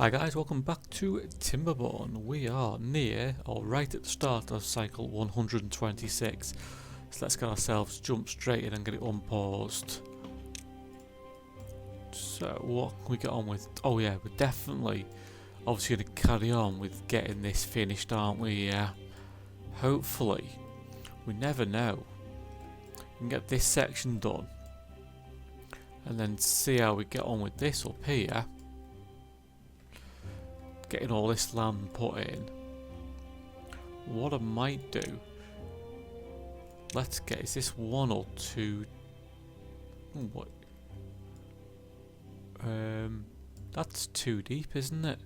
Hi guys, welcome back to Timberborn. We are near, or right at the start of cycle 126. So let's get ourselves jump straight in and get it unpaused. So what can we get on with? Oh yeah, we're definitely obviously going to carry on with getting this finished, aren't we? Yeah. Hopefully. We never know. We can get this section done. And then see how we get on with this up here. Getting all this land put in. What I might do, let's get, is this one or two? What? That's too deep, isn't it?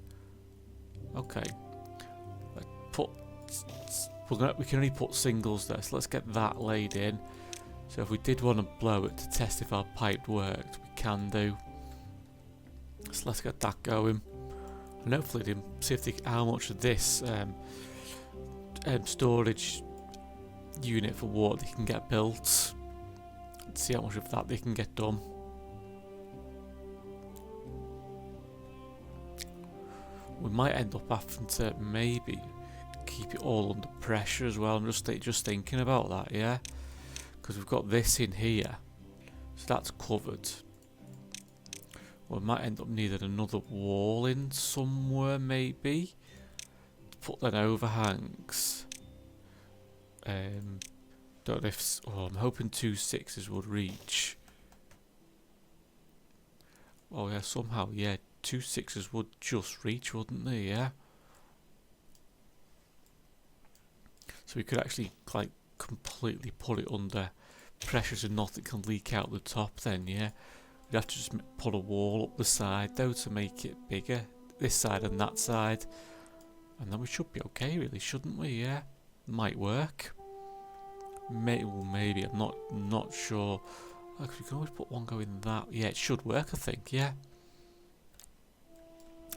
Okay. We can only put singles there, so let's get that laid in. So if we did want to blow it to test if our pipe worked, we can do. So let's get that going. And hopefully see if how much of this storage unit for water they can get built. And see how much of that they can get done. We might end up having to maybe keep it all under pressure as well. I'm just thinking about that, yeah, because we've got this in here, so that's covered. We might end up needing another wall in somewhere, maybe, to put them overhangs. Don't know if. Oh, I'm hoping 2 6s would reach. Oh yeah, somehow, yeah, 2 6s would just reach, wouldn't they? Yeah. So we could actually like completely put it under pressure so nothing can leak out the top. Then, yeah. We'd have to just put a wall up the side though to make it bigger, this side and that side, and then we should be okay, really, shouldn't we? Yeah, might work. Maybe I'm not sure. Actually, we can always put one going that. Yeah, it should work, I think. Yeah.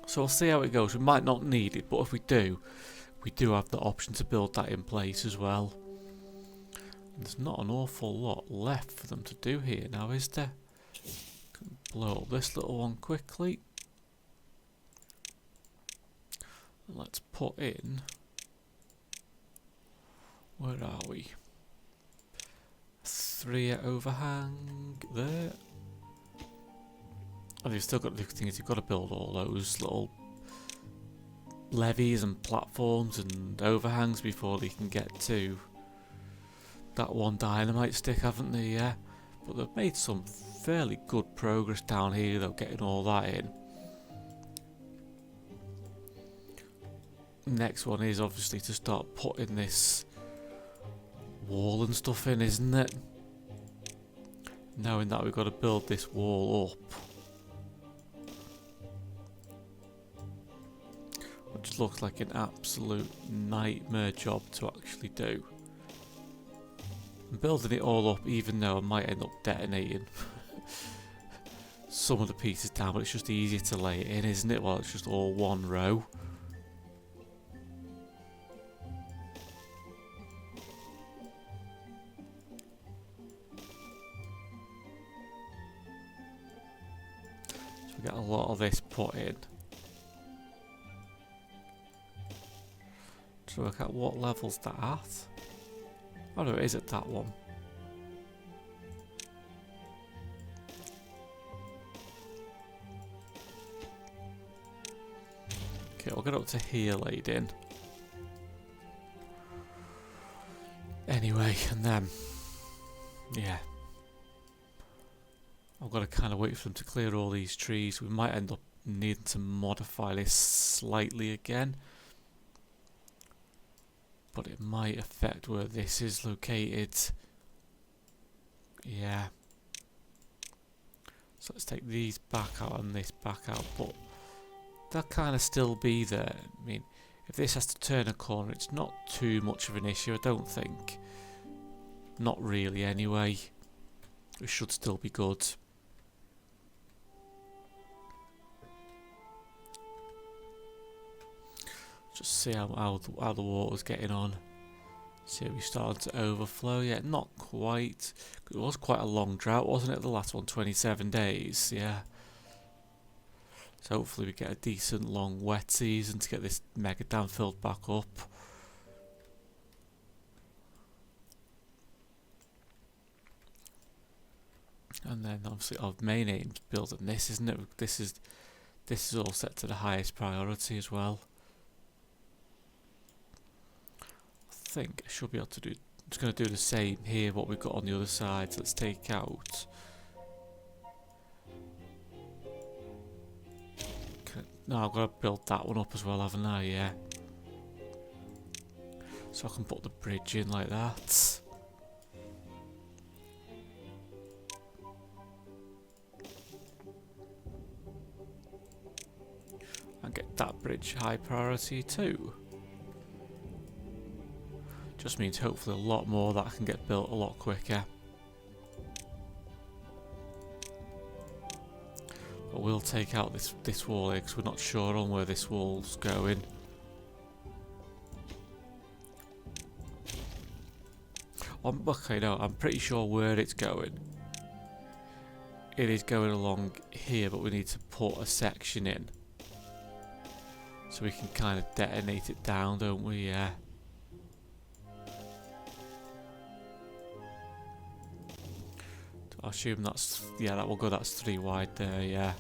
So we'll see how it goes. We might not need it, but if we do have the option to build that in place as well. And there's not an awful lot left for them to do here now, is there? Blow up this little one quickly. Let's put in. Where are we? 3 overhang there. And you've still got the thing is you've got to build all those little levees and platforms and overhangs before they can get to that one dynamite stick, haven't they? Yeah. But they've made some fairly good progress down here though, getting all that in. Next one is obviously to start putting this wall and stuff in, isn't it? Knowing that we've got to build this wall up. Which looks like an absolute nightmare job to actually do. I'm building it all up even though I might end up detonating some of the pieces down, but it's just easier to lay it in, isn't it? Well, it's just all one row. So we get a lot of this put in. To work out what level's that at. Oh no, it is at that one. Okay, we'll get up to here laid in. Anyway, and then, yeah. I've got to kind of wait for them to clear all these trees. We might end up needing to modify this slightly again. But it might affect where this is located. Yeah. So let's take these back out and this back out, but they'll kind of still be there. I mean, if this has to turn a corner, it's not too much of an issue, I don't think. Not really, anyway. It should still be good. Just see how the water's getting on. See, we started to overflow. Yeah, not quite. It was quite a long drought, wasn't it? The last one, 27 days. Yeah. So hopefully we get a decent long wet season to get this mega dam filled back up. And then obviously our main aim is building this, isn't it? This is all set to the highest priority as well. I think I should be able to do. Just going to do the same here. What we've got on the other side. So let's take out. No, I've got to build that one up as well, haven't I? Yeah. So I can put the bridge in like that. And get that bridge high priority too. Just means hopefully a lot more that can get built a lot quicker. But we'll take out this wall here because we're not sure on where this wall's going. Okay, no, I'm pretty sure where it's going. It is going along here, but we need to put a section in. So we can kind of detonate it down, don't we? Yeah. I assume that's, yeah, that will go, that's 3 wide there, yeah.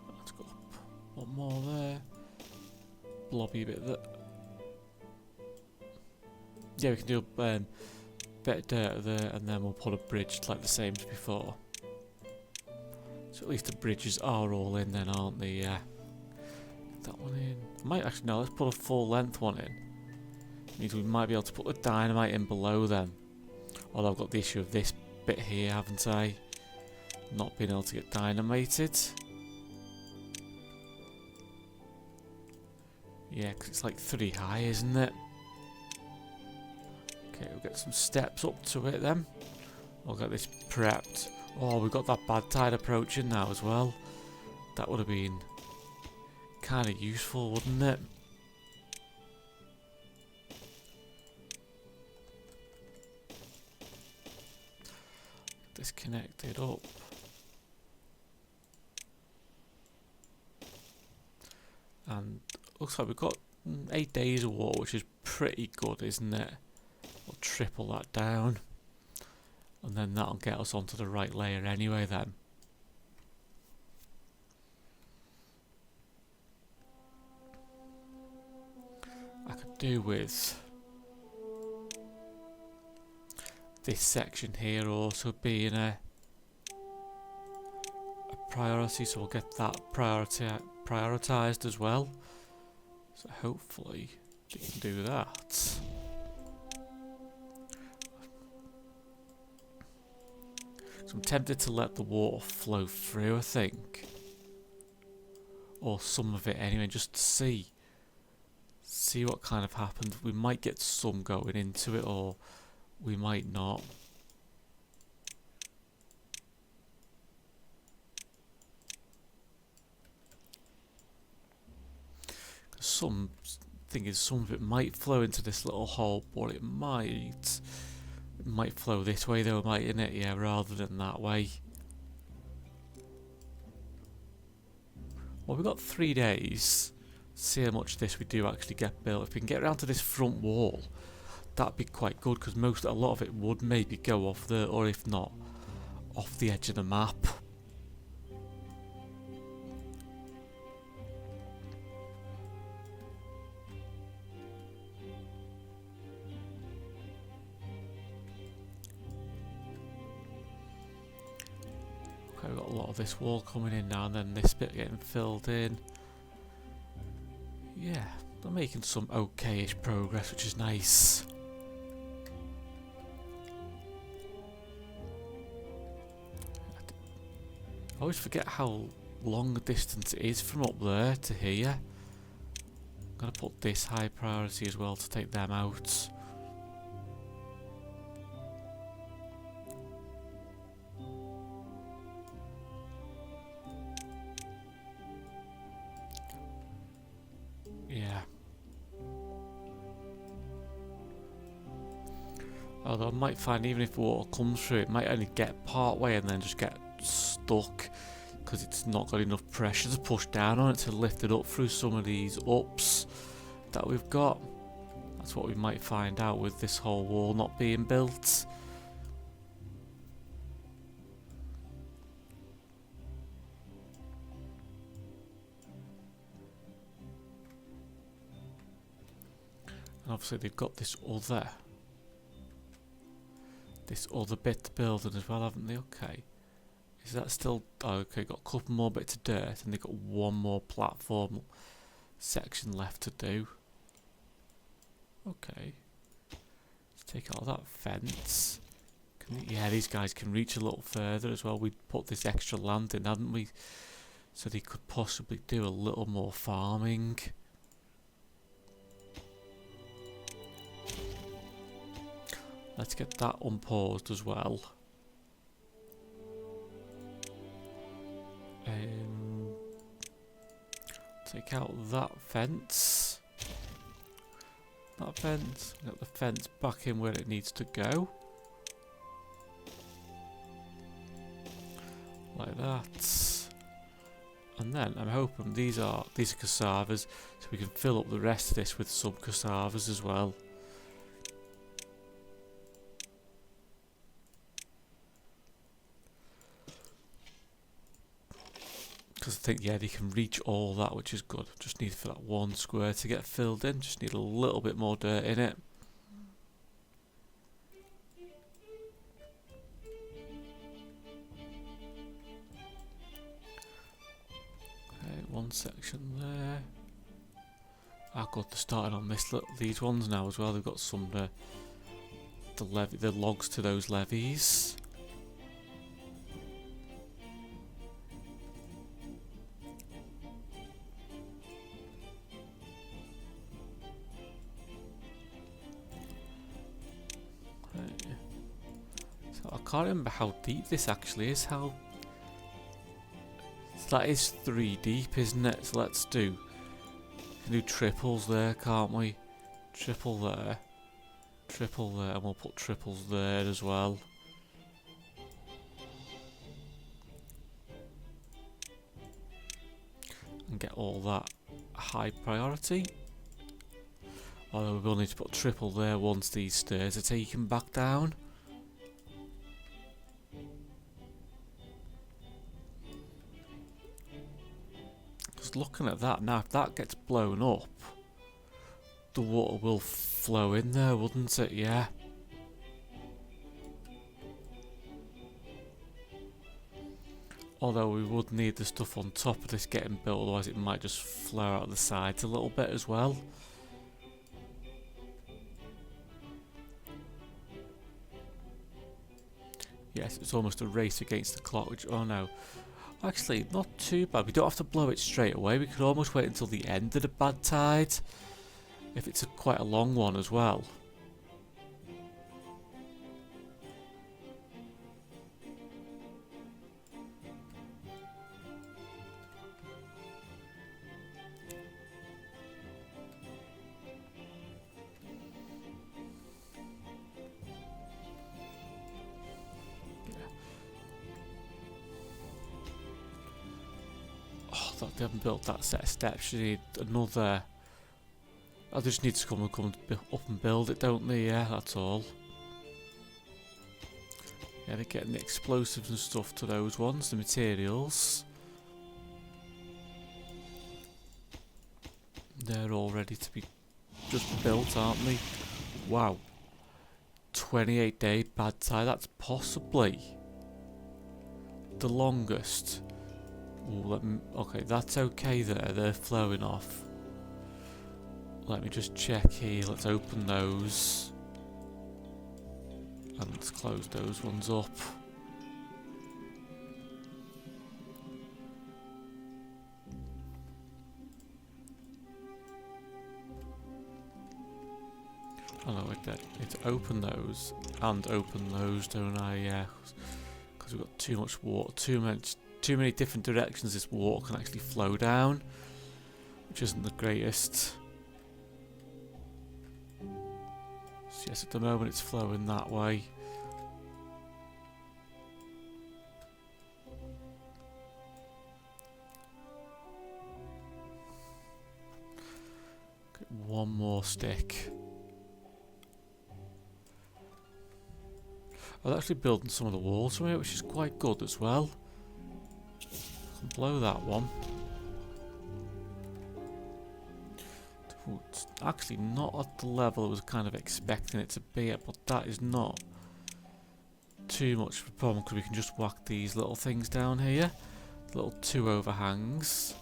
Let's go up one more there. Blobby bit there. Yeah, we can do a bit of dirt there, and then we'll put a bridge like the same as before. So at least the bridges are all in then, aren't they? Yeah. Get that one in. I might actually, no, let's put a full length one in. Means we might be able to put the dynamite in below then. Although I've got the issue of this bit here, haven't I? Not being able to get dynamited. Yeah, because it's like 3 high, isn't it? Okay, we'll get some steps up to it then. We'll get this prepped. Oh, we've got that bad tide approaching now as well. That would have been kind of useful, wouldn't it? Disconnect it up. And looks like we've got 8 days of water, which is pretty good, isn't it? We'll triple that down. And then that'll get us onto the right layer anyway then. I could do with this section here also being a priority, so we'll get that prioritized as well. So hopefully we can do that. So I'm tempted to let the water flow through, I think. Or some of it anyway, just to see what kind of happens. We might get some going into it, or we might not. Some thing is, some of it might flow into this little hole, but it might flow this way though, mightn't it? Yeah, rather than that way. Well, we've got 3 days. See how much of this we do actually get built. If we can get around to this front wall, that'd be quite good, because a lot of it would maybe go off there, or if not, off the edge of the map. Okay, we've got a lot of this wall coming in now, and then this bit getting filled in. Yeah, they're making some okay-ish progress, which is nice. I always forget how long a distance it is from up there to here. I'm going to put this high priority as well to take them out. Yeah. Although I might find even if water comes through, it might only get part way and then just get stuck because it's not got enough pressure to push down on it to lift it up through some of these ups that we've got. That's what we might find out with this whole wall not being built. And obviously they've got this other bit to build in as well, haven't they? Okay. Is that still... Oh, okay, got a couple more bits of dirt and they've got one more platform section left to do. Okay. Let's take out that fence. Yeah, these guys can reach a little further as well. We put this extra land in, hadn't we? So they could possibly do a little more farming. Let's get that unpaused as well. Take out that fence. That fence. Get the fence back in where it needs to go. Like that. And then I'm hoping these are cassavas, so we can fill up the rest of this with some cassavas as well. Because I think, yeah, they can reach all that, which is good. Just need for that one square to get filled in. Just need a little bit more dirt in it. Okay, one section there. Ah, good, they're starting on these ones now as well. They've got some the logs to those levees. I can't remember how deep this actually is. So that is 3 deep, isn't it? So let's do. We can do triples there, can't we? Triple there, and we'll put triples there as well. And get all that high priority. Although we will need to put triple there once these stairs are taken back down. Looking at that now, if that gets blown up, the water will flow in there, wouldn't it? Yeah. Although we would need the stuff on top of this getting built, otherwise it might just flow out the sides a little bit as well. Yes, it's almost a race against the clock, which, oh no. Actually, not too bad. We don't have to blow it straight away. We could almost wait until the end of the bad tide. If it's quite a long one as well. They haven't built that set of steps. You need another. I just need to come up and build it, don't they? Yeah, that's all. Yeah, they're getting the explosives and stuff to those ones, the materials. They're all ready to be just built, aren't they? Wow. 28-day bad tide. That's possibly the longest. Ooh, okay, that's okay there. They're flowing off. Let me just check here. Let's open those. And let's close those ones up. Oh no, wait, I need to open those and open those, don't I? Yeah. Because we've got too much water, too many different directions this water can actually flow down, which isn't the greatest. So So yes, at the moment it's flowing that way. Get one more stick. I was actually building some of the walls from here, which is quite good as well. I can blow that one. Ooh, it's actually not at the level I was kind of expecting it to be at, but that is not too much of a problem because we can just whack these little things down here. Little 2 overhangs.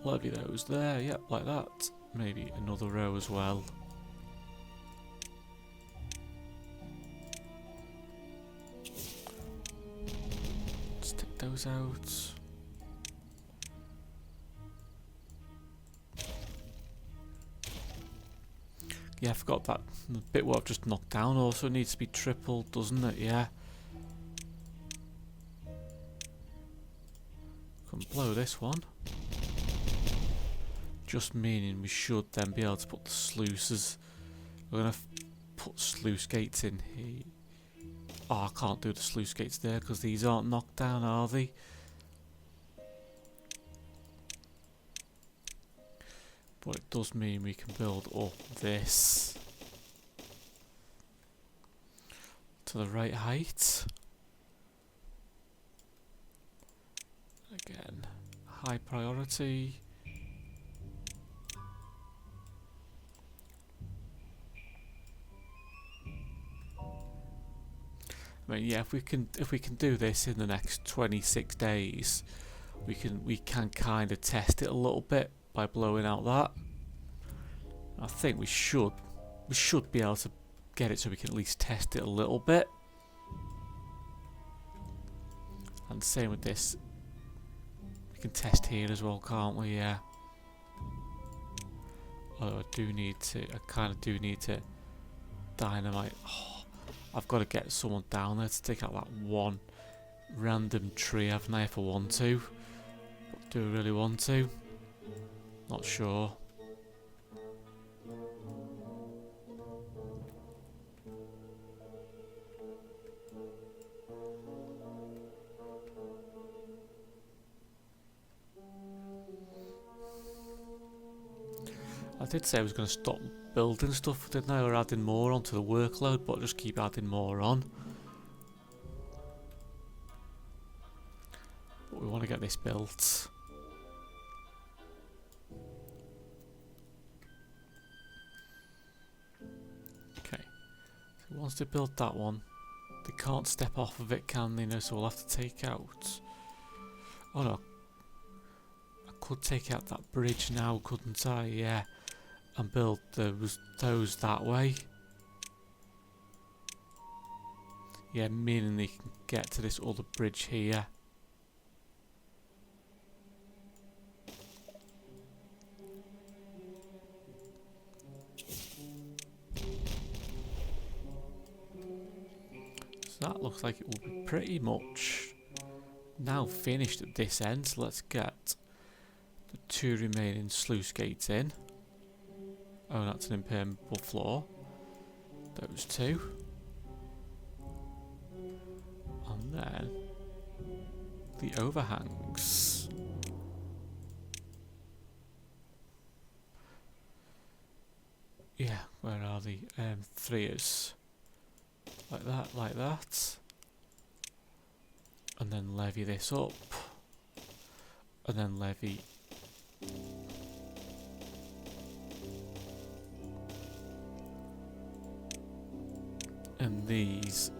Levy those there, yep, like that. Maybe another row as well. Let's take those out. Yeah, I forgot that the bit what I've just knocked down also needs to be tripled, doesn't it? Yeah. Can blow this one. Just meaning we should then be able to put the sluices. We're going to put sluice gates in here. Oh, I can't do the sluice gates there because these aren't knocked down, are they? But it does mean we can build up this to the right height. Again, high priority. I mean, yeah, if we can do this in the next 26 days, we can kind of test it a little bit by blowing out that. I think we should be able to get it so we can at least test it a little bit. And same with this. We can test here as well, can't we? Yeah. Although I kind of do need to dynamite. Oh, I've got to get someone down there to take out that one random tree, haven't I, if I want to? But do I really want to? Not sure. I did say I was going to stop building stuff, didn't I, or adding more onto the workload, but just keep adding more on. But we want to get this built. Okay, so once they build that one, they can't step off of it, can they? No, so we'll have to take out... Oh no, I could take out that bridge now, couldn't I? Yeah. And build those that way. Yeah, meaning they can get to this other bridge here. So that looks like it will be pretty much now finished at this end. So let's get the 2 remaining sluice gates in. Oh, that's an impermeable floor. Those 2. And then the overhangs. Yeah, where are the 3s? Like that. And then levy this up. And then levy and these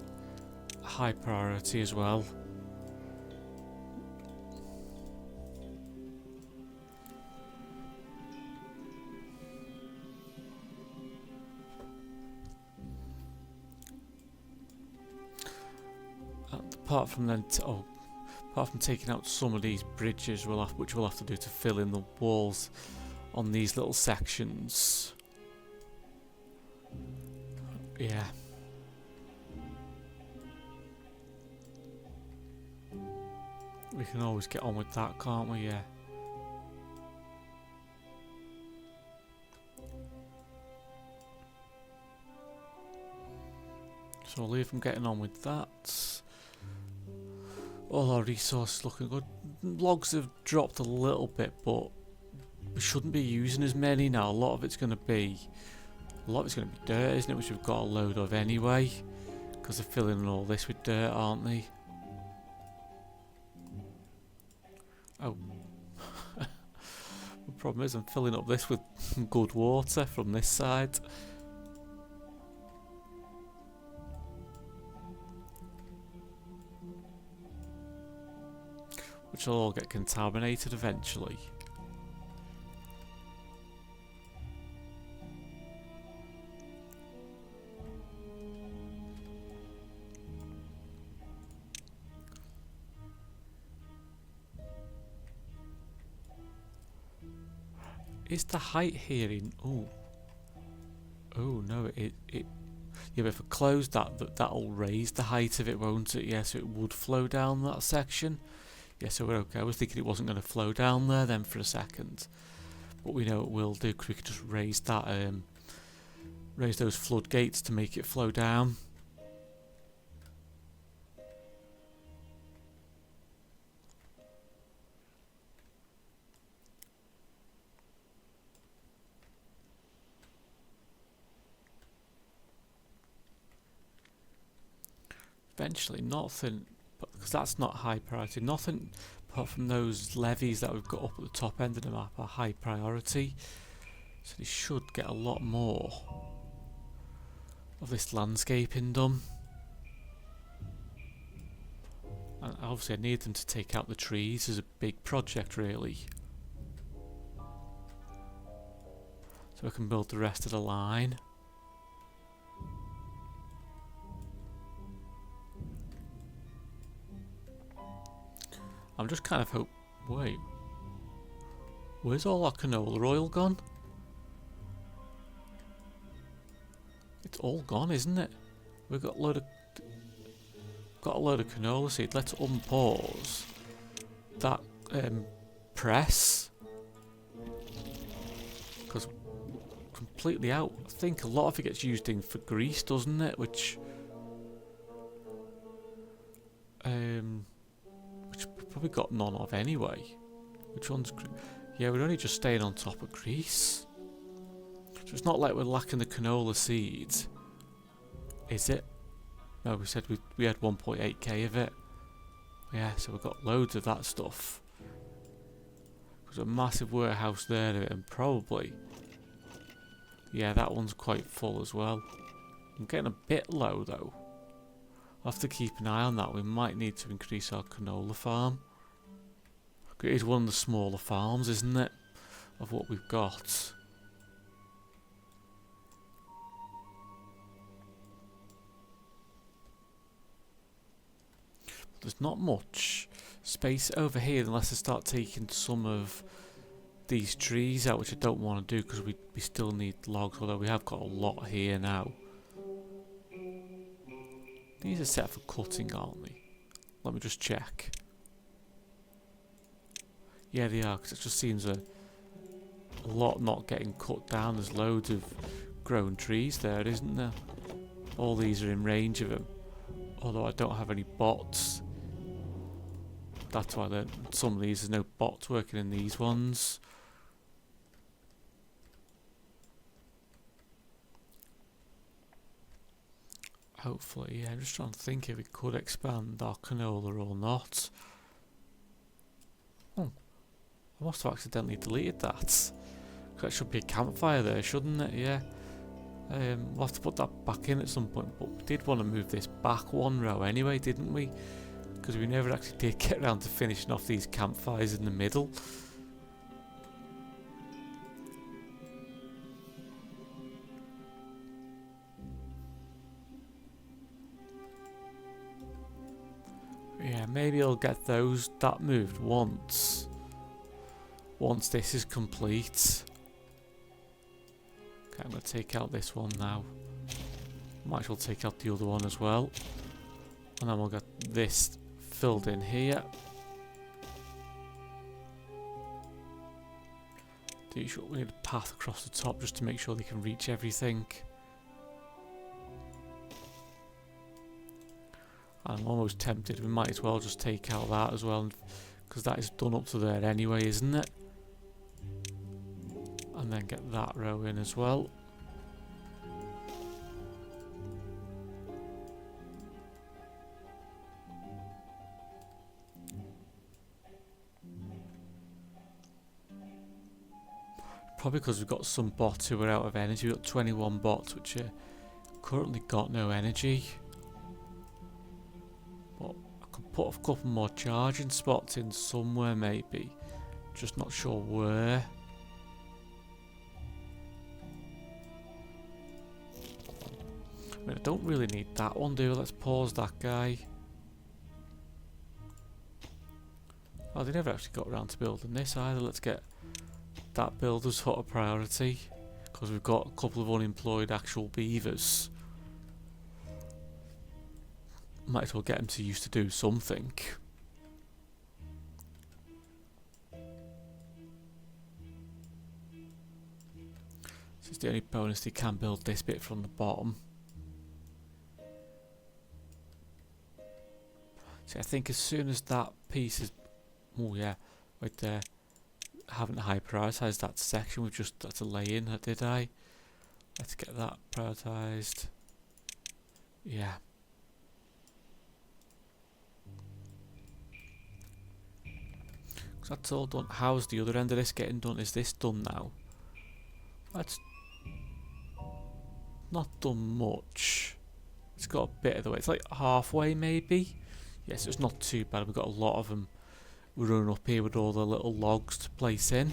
high priority as well. Apart from taking out some of these bridges, which we'll have to do to fill in the walls on these little sections. Yeah. We can always get on with that, can't we? Yeah. So I'll leave them getting on with that. All our resources looking good. Logs have dropped a little bit, but we shouldn't be using as many now. A lot of it's going to be dirt, isn't it? Which we've got a load of anyway, because they're filling all this with dirt, aren't they? Oh. The problem is I'm filling up this with good water from this side. Which will all get contaminated eventually. Is the height here in... Oh no, it yeah, but if I close that'll raise the height of it, won't it? Yeah, so it would flow down that section. Yeah, so we're okay. I was thinking it wasn't going to flow down there then for a second, but we know it will do because we could just raise that, raise those floodgates to make it flow down. Eventually, nothing, because that's not high priority. Nothing apart from those levees that we've got up at the top end of the map are high priority. So they should get a lot more of this landscaping done. And obviously I need them to take out the trees as a big project really. So I can build the rest of the line. I'm just kind of wait. Where's all our canola oil gone? It's all gone, isn't it? We've got a load of canola seed. Let's unpause that press, because completely out. I think a lot of it gets used in for grease, doesn't it? Which we've probably got none of anyway. Which one's... Yeah, we're only just staying on top of grease. So it's not like we're lacking the canola seeds, is it? No, we said we had 1.8k of it. Yeah, so we've got loads of that stuff. There's a massive warehouse there of it, and probably... Yeah, that one's quite full as well. I'm getting a bit low though. I'll have to keep an eye on that. We might need to increase our canola farm. It is one of the smaller farms, isn't it? Of what we've got. But there's not much space over here unless I start taking some of these trees out, which I don't want to do because we still need logs, although we have got a lot here now. These are set for cutting, aren't they? Let me just check. Yeah, they are, because it just seems a lot not getting cut down. There's loads of grown trees there, isn't there? All these are in range of them. Although I don't have any bots. That's why some of these, there's no bots working in these ones. Hopefully, yeah, I'm just trying to think if we could expand our canola or not. Oh, I must have accidentally deleted that. That should be a campfire there, shouldn't it? Yeah. We'll have to put that back in at some point, but we did want to move this back one row anyway, didn't we? Because we never actually did get around to finishing off these campfires in the middle. Yeah, maybe I'll get that moved once this is complete. Okay, I'm going to take out this one now. Might as well take out the other one as well. And then we'll get this filled in here. We need a path across the top just to make sure they can reach everything. I'm almost tempted, we might as well just take out that as well, because that is done up to there anyway, isn't it? And then get that row in as well. Probably because we've got some bots who are out of energy. We've got 21 bots which are currently got no energy. But I could put a couple more charging spots in somewhere maybe. Just not sure where. I mean, I don't really need that one, do I? Let's pause that guy. Oh, they never actually got around to building this either. Let's get that build as sort of priority, because we've got a couple of unemployed actual beavers. Might as well get them to used to do something. This is the only bonus they can build this bit from the bottom. So I think as soon as that piece is, oh yeah, right there. Haven't high prioritised that section. We've just had to lay in, did I? Let's get that prioritised. Yeah. So that's all done. How's the other end of this getting done? Is this done now? That's not done much. It's got a bit of the way. It's like halfway maybe. Yes, it's not too bad. We've got a lot of them. We're running up here with all the little logs to place in.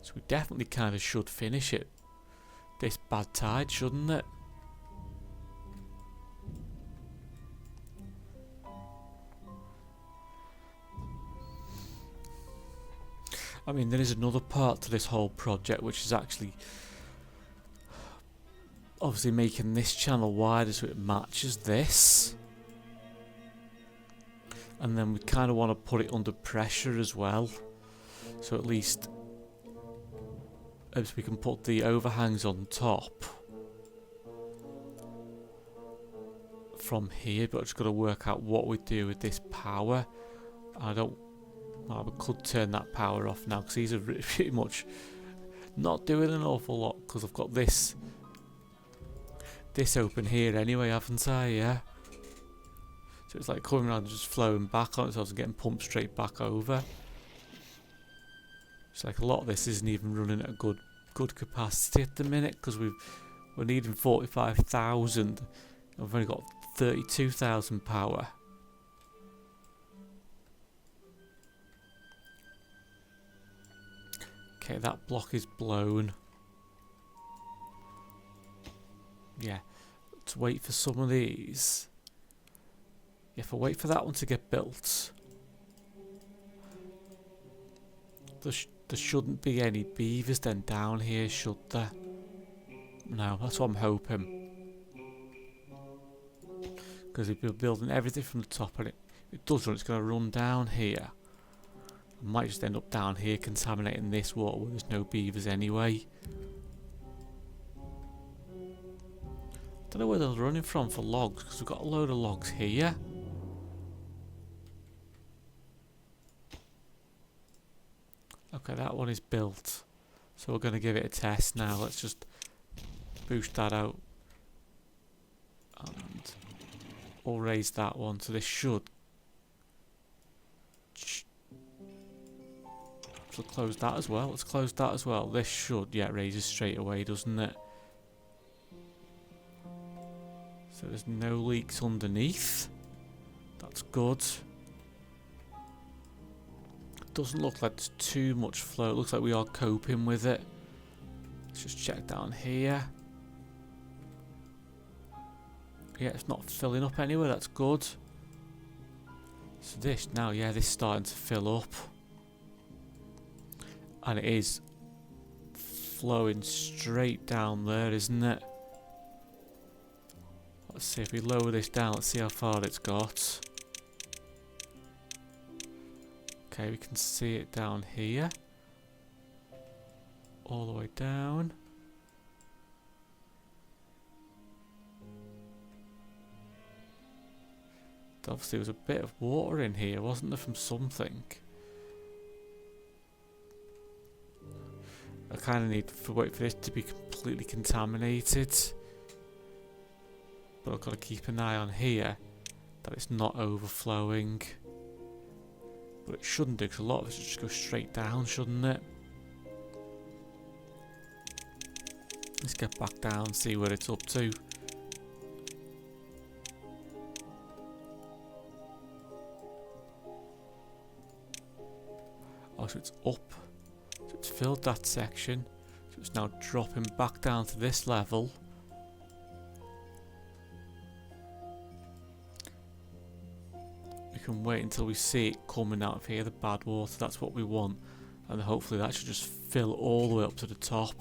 So we definitely kind of should finish it this bad tide, shouldn't it? I mean, there is another part to this whole project which is actually obviously making this channel wider so it matches this. And then we kind of want to put it under pressure as well, so at least as we can put the overhangs on top from here. But I've just got to work out what we do with this power. I don't, well, we could turn that power off now because these are pretty much not doing an awful lot, because I've got this open here anyway, haven't I? Yeah. So it's like coming around and just flowing back on itself and getting pumped straight back over. It's like a lot of this isn't even running at a good capacity at the minute, because we're needing 45,000 and we've only got 32,000 power. Okay, that block is blown. Yeah, let's wait for some of these. If I wait for that one to get built, there shouldn't be any beavers then down here, should there? No, that's what I'm hoping. Because if we're building everything from the top and it does run, it's going to run down here. I might just end up down here contaminating this water where there's no beavers anyway. Don't know where they're running from for logs, because we've got a load of logs here. Okay, that one is built, so we're going to give it a test now. Let's just boost that out and we'll raise that one. So this should close that as well. Let's close that as well. This should, yeah, raise it straight away, doesn't it? So there's no leaks underneath. That's good. Doesn't look like there's too much flow. It looks like we are coping with it. Let's just check down here. Yeah, it's not filling up anywhere. That's good. So this now, yeah, this is starting to fill up. And it is flowing straight down there, isn't it? Let's see if we lower this down. Let's see how far it's got. Okay, we can see it down here. All the way down. Obviously there was a bit of water in here, wasn't there, from something? I kind of need to wait for this to be completely contaminated. But I've got to keep an eye on here that it's not overflowing. But it shouldn't do, because a lot of it should just go straight down, shouldn't it? Let's get back down and see where it's up to. Oh, so it's up. So it's filled that section. So it's now dropping back down to this level. We can wait until we see it coming out of here, the bad water. That's what we want. And hopefully that should just fill all the way up to the top.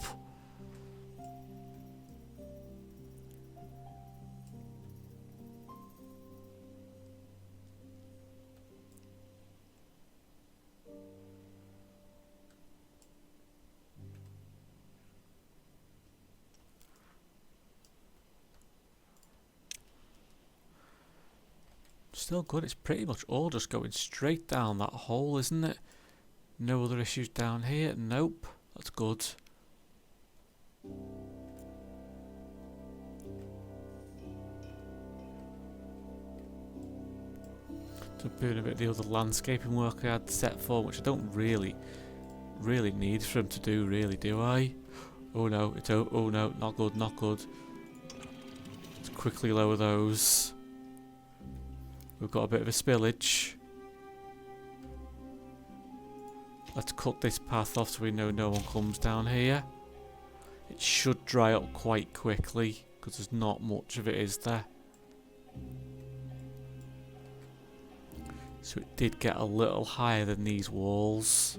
Still good, it's pretty much all just going straight down that hole, isn't it? No other issues down here? Nope, that's good. So doing a bit of the other landscaping work I had set for, which I don't really need for him to do, really, do I? Oh no, oh no, not good, not good. Let's quickly lower those. We've got a bit of a spillage. Let's cut this path off so we know no one comes down here. It should dry up quite quickly because there's not much of it, is there? So it did get a little higher than these walls.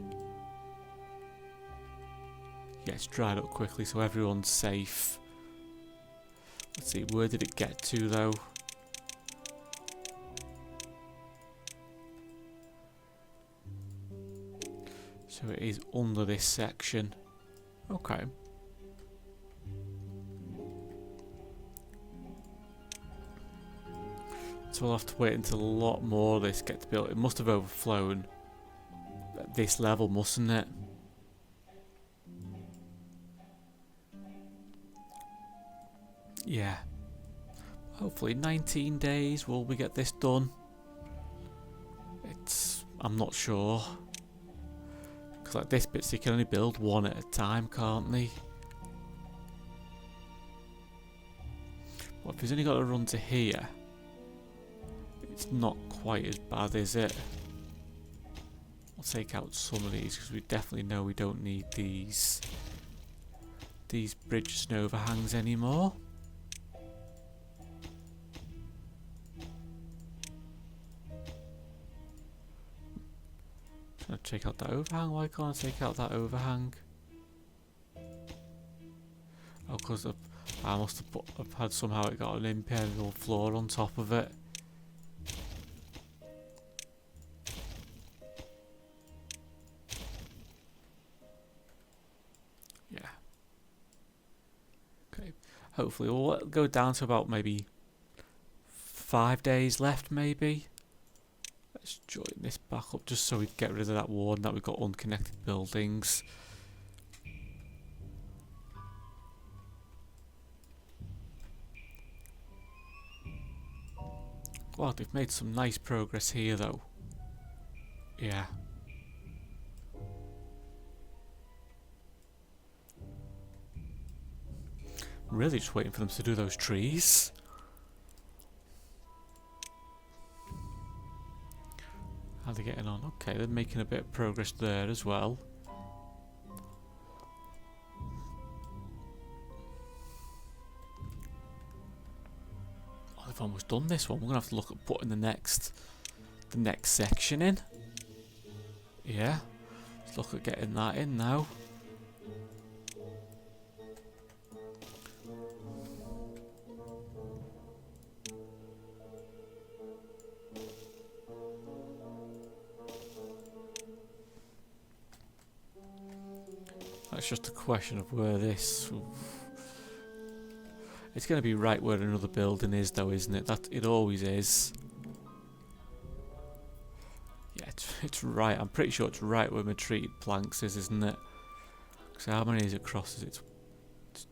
Yeah, it's dried up quickly so everyone's safe. Let's see, where did it get to though? So it is under this section. Okay. So we'll have to wait until a lot more of this gets built. It must have overflown at this level, mustn't it? Yeah. Hopefully 19 days will we get this done. I'm not sure. Like this bit, so you can only build one at a time, can't they? Well, if he's only got to run to here, it's not quite as bad, is it? I'll take out some of these because we definitely know we don't need these bridges and overhangs anymore. Trying to check out that overhang. Why can't I take out that overhang? Oh, because I must have had somehow it got an impermeable floor on top of it. Yeah. Okay. Hopefully we'll go down to about maybe 5 days left, maybe. Let's join this back up just so we get rid of that warning that we've got unconnected buildings. Wow, they've made some nice progress here though. Yeah. Really just waiting for them to do those trees. How are they getting on? Okay, they're making a bit of progress there as well. Oh, they've almost done this one. We're gonna have to look at putting the next section in. Yeah, let's look at getting that in now. It's just a question of where this... It's going to be right where another building is though, isn't it? That it always is. It's right, I'm pretty sure it's right where my treated planks is, isn't it? So how many is it crosses? It's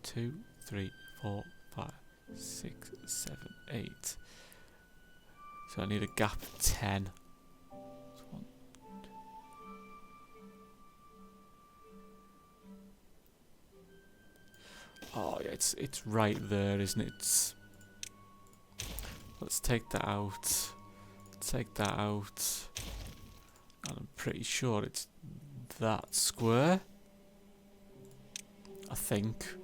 2, 3, 4, 5, 6, 7, 8. So I need a gap of 10. That's 1. Oh yeah, it's right there, isn't it? Let's take that out. Take that out. And I'm pretty sure it's that square. I think.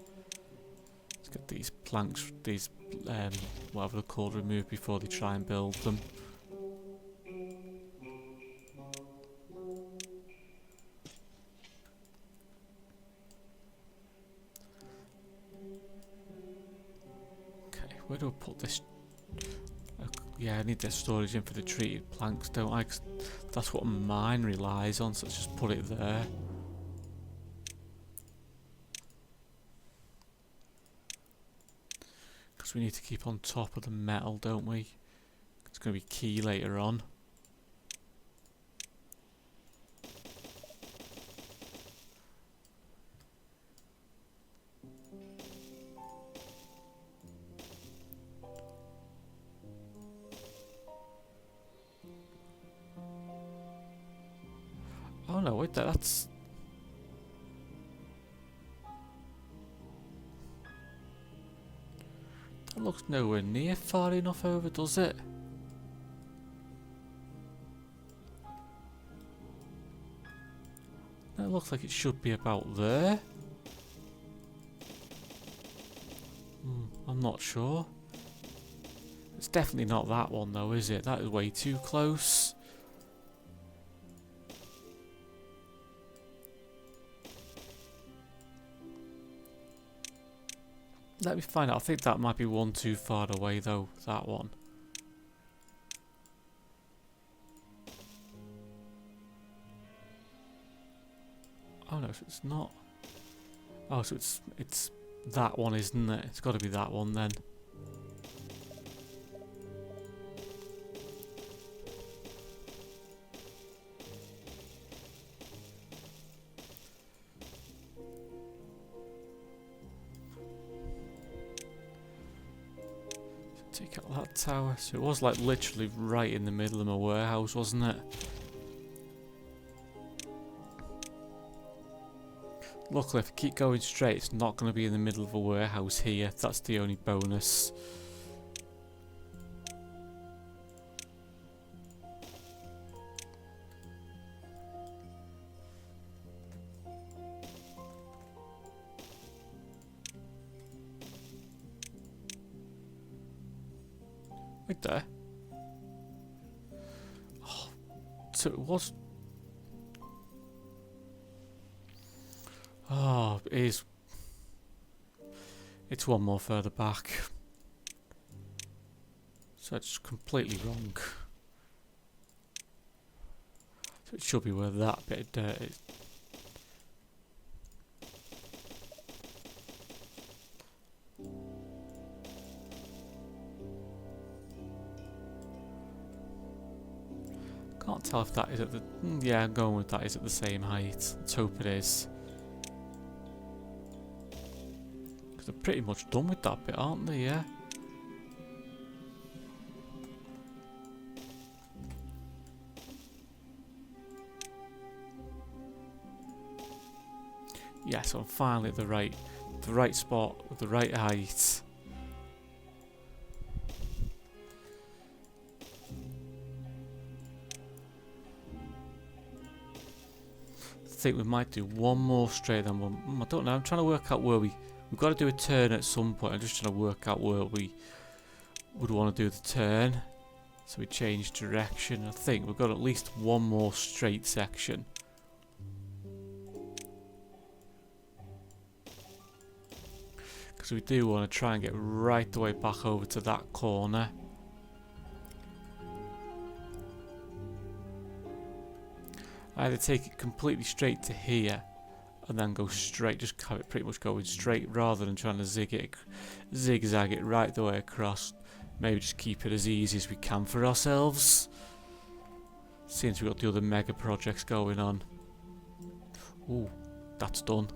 Let's get these planks, these whatever they're called, removed before they try and build them. Okay, where do I put this? Yeah, I need this storage in for the treated planks, don't I? 'Cause that's what mine relies on, so let's just put it there. Because we need to keep on top of the metal, don't we? It's going to be key later on. Oh no, wait, that's... That looks nowhere near far enough over, does it? It looks like it should be about there. I'm not sure. It's definitely not that one though, is it? That is way too close. Let me find out. I think that might be one too far away though, that one. Oh no, so it's not. Oh, so it's that one, isn't it? It's got to be that one then. Take out that tower. So it was like literally right in the middle of my warehouse, wasn't it? Luckily, if I keep going straight, it's not going to be in the middle of a warehouse here. That's the only bonus. Right there. Oh, so it was... Oh, it is. It's one more further back. So it's completely wrong. So it should be where that bit of dirt is. Can't tell if that is at the... Yeah, I'm going with that is at the same height. Let's hope it is. They're pretty much done with that bit, aren't they? Yeah. Yeah, so I'm finally at the right spot with the right height. I think we might do one more straight then one. I don't know, I'm trying to work out where we've got to do a turn at some point. I'm just trying to work out where we would want to do the turn. So we change direction. I think we've got at least one more straight section. Because we do want to try and get right the way back over to that corner. Either take it completely straight to here and then go straight, just have it pretty much going straight rather than trying to zigzag it right the way across. Maybe just keep it as easy as we can for ourselves. Since we've got the other mega projects going on. Ooh, that's done.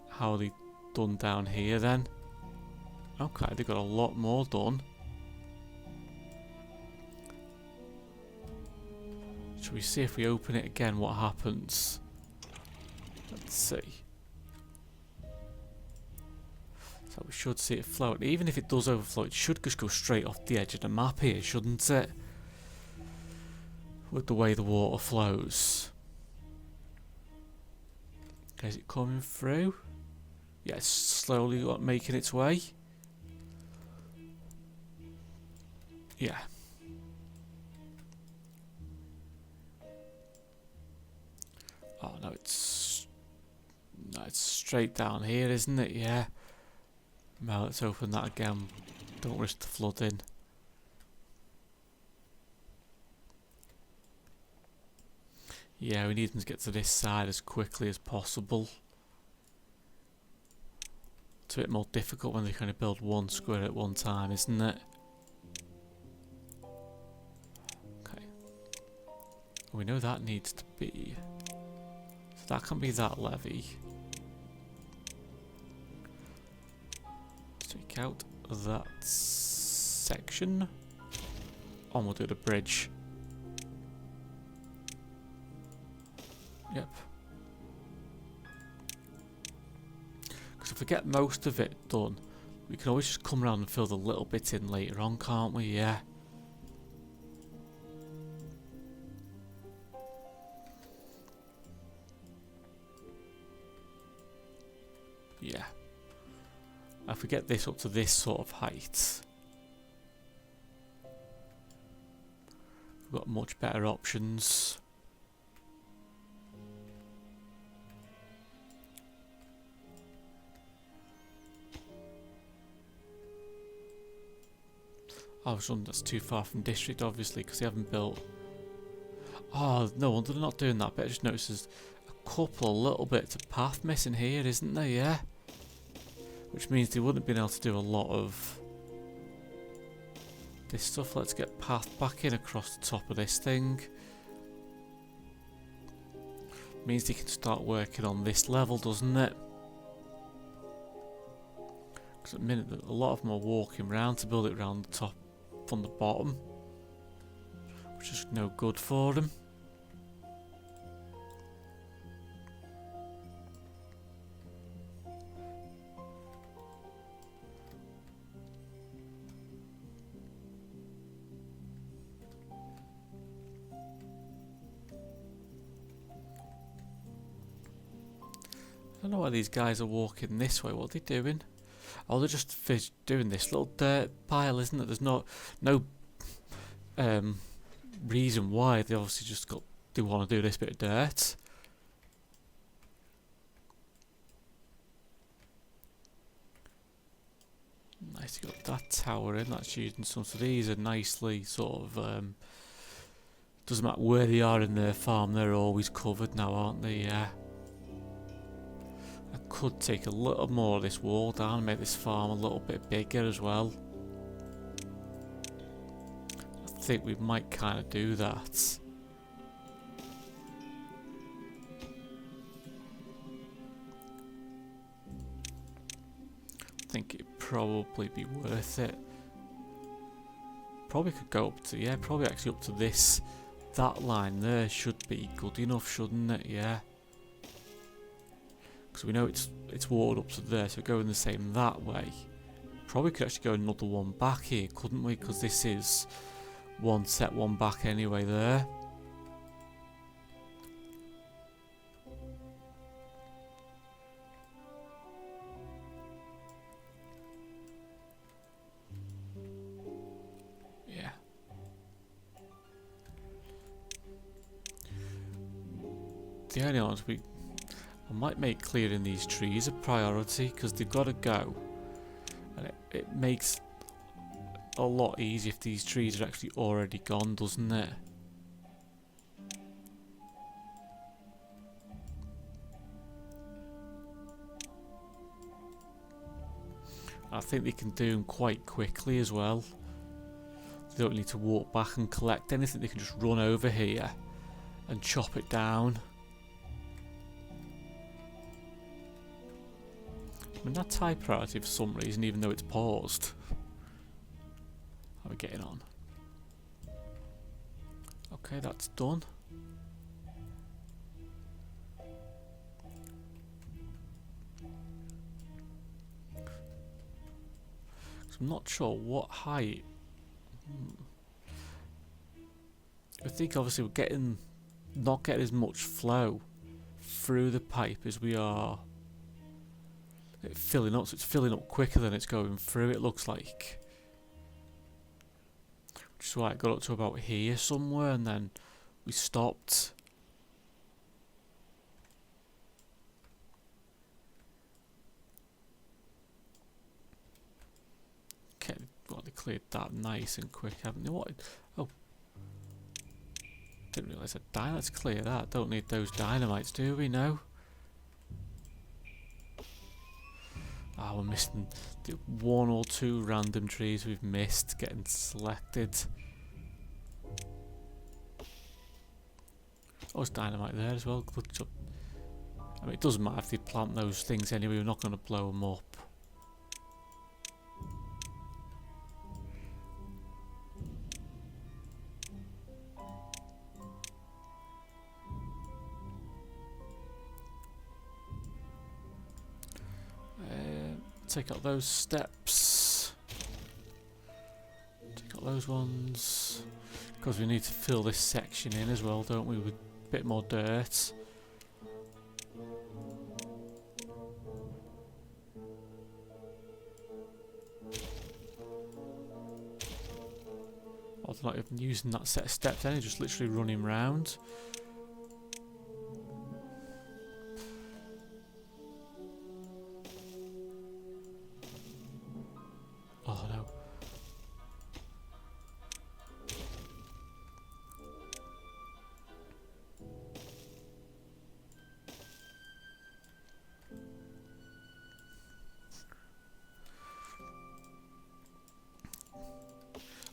How are they done down here then? Okay, they've got a lot more done. Shall we see if we open it again what happens? Let's see. So we should see it float. Even if it does overflow, it should just go straight off the edge of the map here, shouldn't it? With the way the water flows. Is it coming through? Yeah, it's slowly making its way. Yeah. Oh no, it's straight down here, isn't it? Yeah. Now let's open that again. Don't risk the flooding. Yeah, we need them to get to this side as quickly as possible. It's a bit more difficult when they kind of build one square at one time, isn't it? Okay. We know that needs to be... So that can be that levy. Take out that section. And we'll do the bridge. Yep. Because if we get most of it done, we can always just come around and fill the little bits in later on, can't we? Yeah. Yeah. If we get this up to this sort of height, we've got much better options. Oh, that's too far from district, obviously, because they haven't built... Oh, no wonder they're not doing that, but I just noticed there's a couple of little bits of path missing here, isn't there? Yeah. Which means they wouldn't have been able to do a lot of this stuff. Let's get path back in across the top of this thing. Means they can start working on this level, doesn't it? Because at the minute, a lot of them are walking around to build it around the top from the bottom, which is no good for them. I don't know why these guys are walking this way. What are they doing? Oh, they're just doing this little dirt pile, isn't it? There's no reason why. They obviously just they want to do this bit of dirt. Nice, you got that tower in. That's using some. So these are nicely sort of. Doesn't matter where they are in their farm, they're always covered now, aren't they? Yeah. I could take a little more of this wall down and make this farm a little bit bigger as well. I think we might kind of do that. I think it'd probably be worth it. Probably could go up to, yeah, probably actually up to this. That line there should be good enough, shouldn't it? Yeah. Because we know it's watered up to there, so going the same that way. Probably could actually go another one back here, couldn't we? Because this is one set, one back anyway there. Yeah. The only ones I might make clearing these trees a priority because they've got to go, and it makes a lot easier if these trees are actually already gone, doesn't it? I think they can do them quite quickly as well. They don't need to walk back and collect anything, they can just run over here and chop it down. I mean, that's high priority for some reason, even though it's paused. How are we getting on? Okay, that's done. So I'm not sure what height. I think obviously we're not getting as much flow through the pipe as we are filling up, so it's filling up quicker than it's going through, it looks like. Which is why it got up to about here somewhere and then we stopped. Okay, well, they cleared that nice and quick, haven't they? What? Oh. Didn't realise that dynamites clear that. Don't need those dynamites, do we? No. Ah, we're missing the 1 or 2 random trees we've missed getting selected. Oh, there's dynamite there as well. Good job. I mean, it doesn't matter if they plant those things anyway, we're not going to blow them up. Take out those steps. Take out those ones. Because we need to fill this section in as well, don't we, with a bit more dirt. Oh, they're not even using that set of steps, they're just literally running round. Oh no.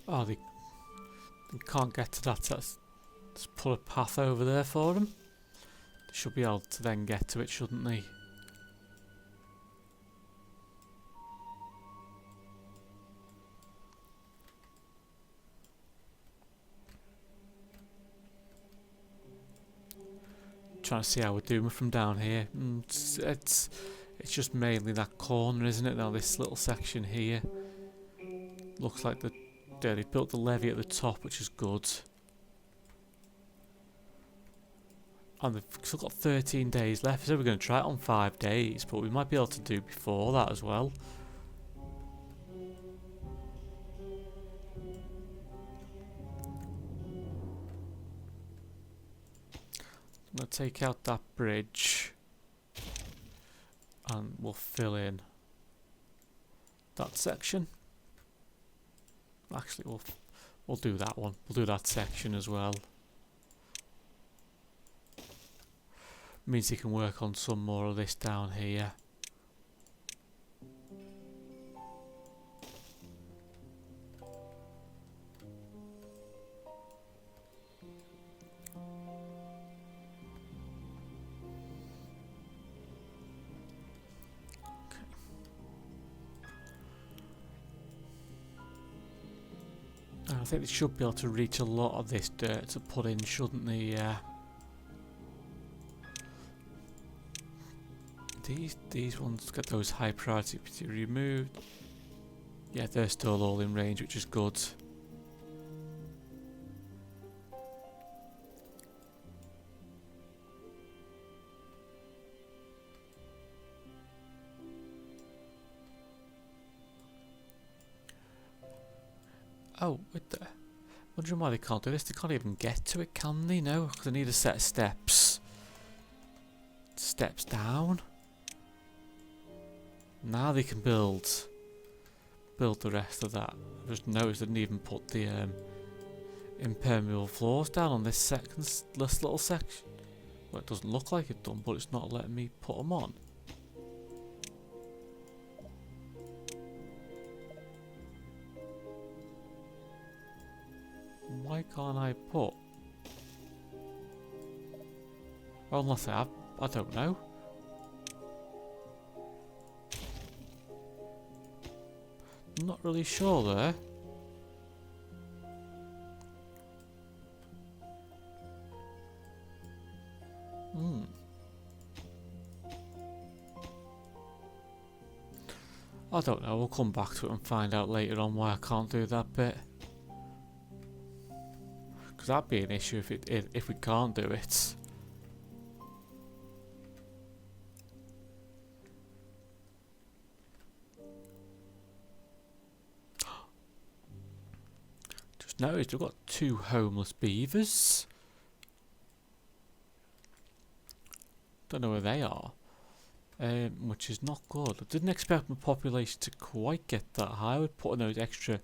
Oh, they can't get to that. Let's put a path over there for them. They should be able to then get to it, shouldn't they? Trying to see how we're doing from down here. It's just mainly that corner, isn't it? Now this little section here looks like they built the levee at the top, which is good. And they've still got 13 days left, so we're going to try it on 5 days, but we might be able to do before that as well. I'm going to take out that bridge and we'll fill in that section. Actually, we'll do that one. We'll do that section as well. Means you can work on some more of this down here. I think they should be able to reach a lot of this dirt to put in, shouldn't they? Yeah. These ones got those high priority to be removed. Yeah, they're still all in range, which is good. Oh, wait there. Wondering why they can't do this. They can't even get to it, can they? No, because they need a set of steps. Steps down. Now they can build the rest of that. I just noticed they didn't even put the impermeable floors down on this little section. Well, it doesn't look like it done, but it's not letting me put them on. Why can't I put Well, unless I have, I don't know. I'm not really sure there. I don't know, we'll come back to it and find out later on why I can't do that bit. Because that'd be an issue if we can't do it. Just noticed we've got 2 homeless beavers. Don't know where they are. Which is not good. I didn't expect my population to quite get that high. We're putting those extra,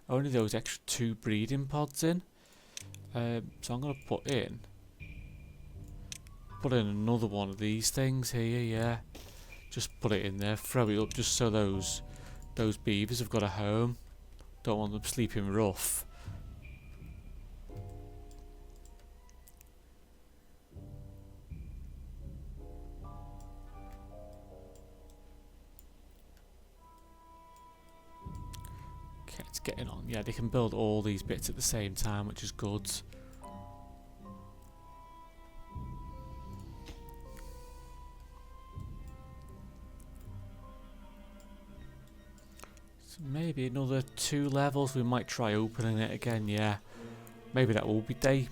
only those extra 2 breeding pods in. So I'm gonna put in another one of these things here. Yeah, just put it in there, throw it up, just so those beavers have got a home. Don't want them sleeping rough. It's getting on. Yeah, they can build all these bits at the same time, which is good. So maybe another 2 levels. We might try opening it again. Yeah, maybe that will be day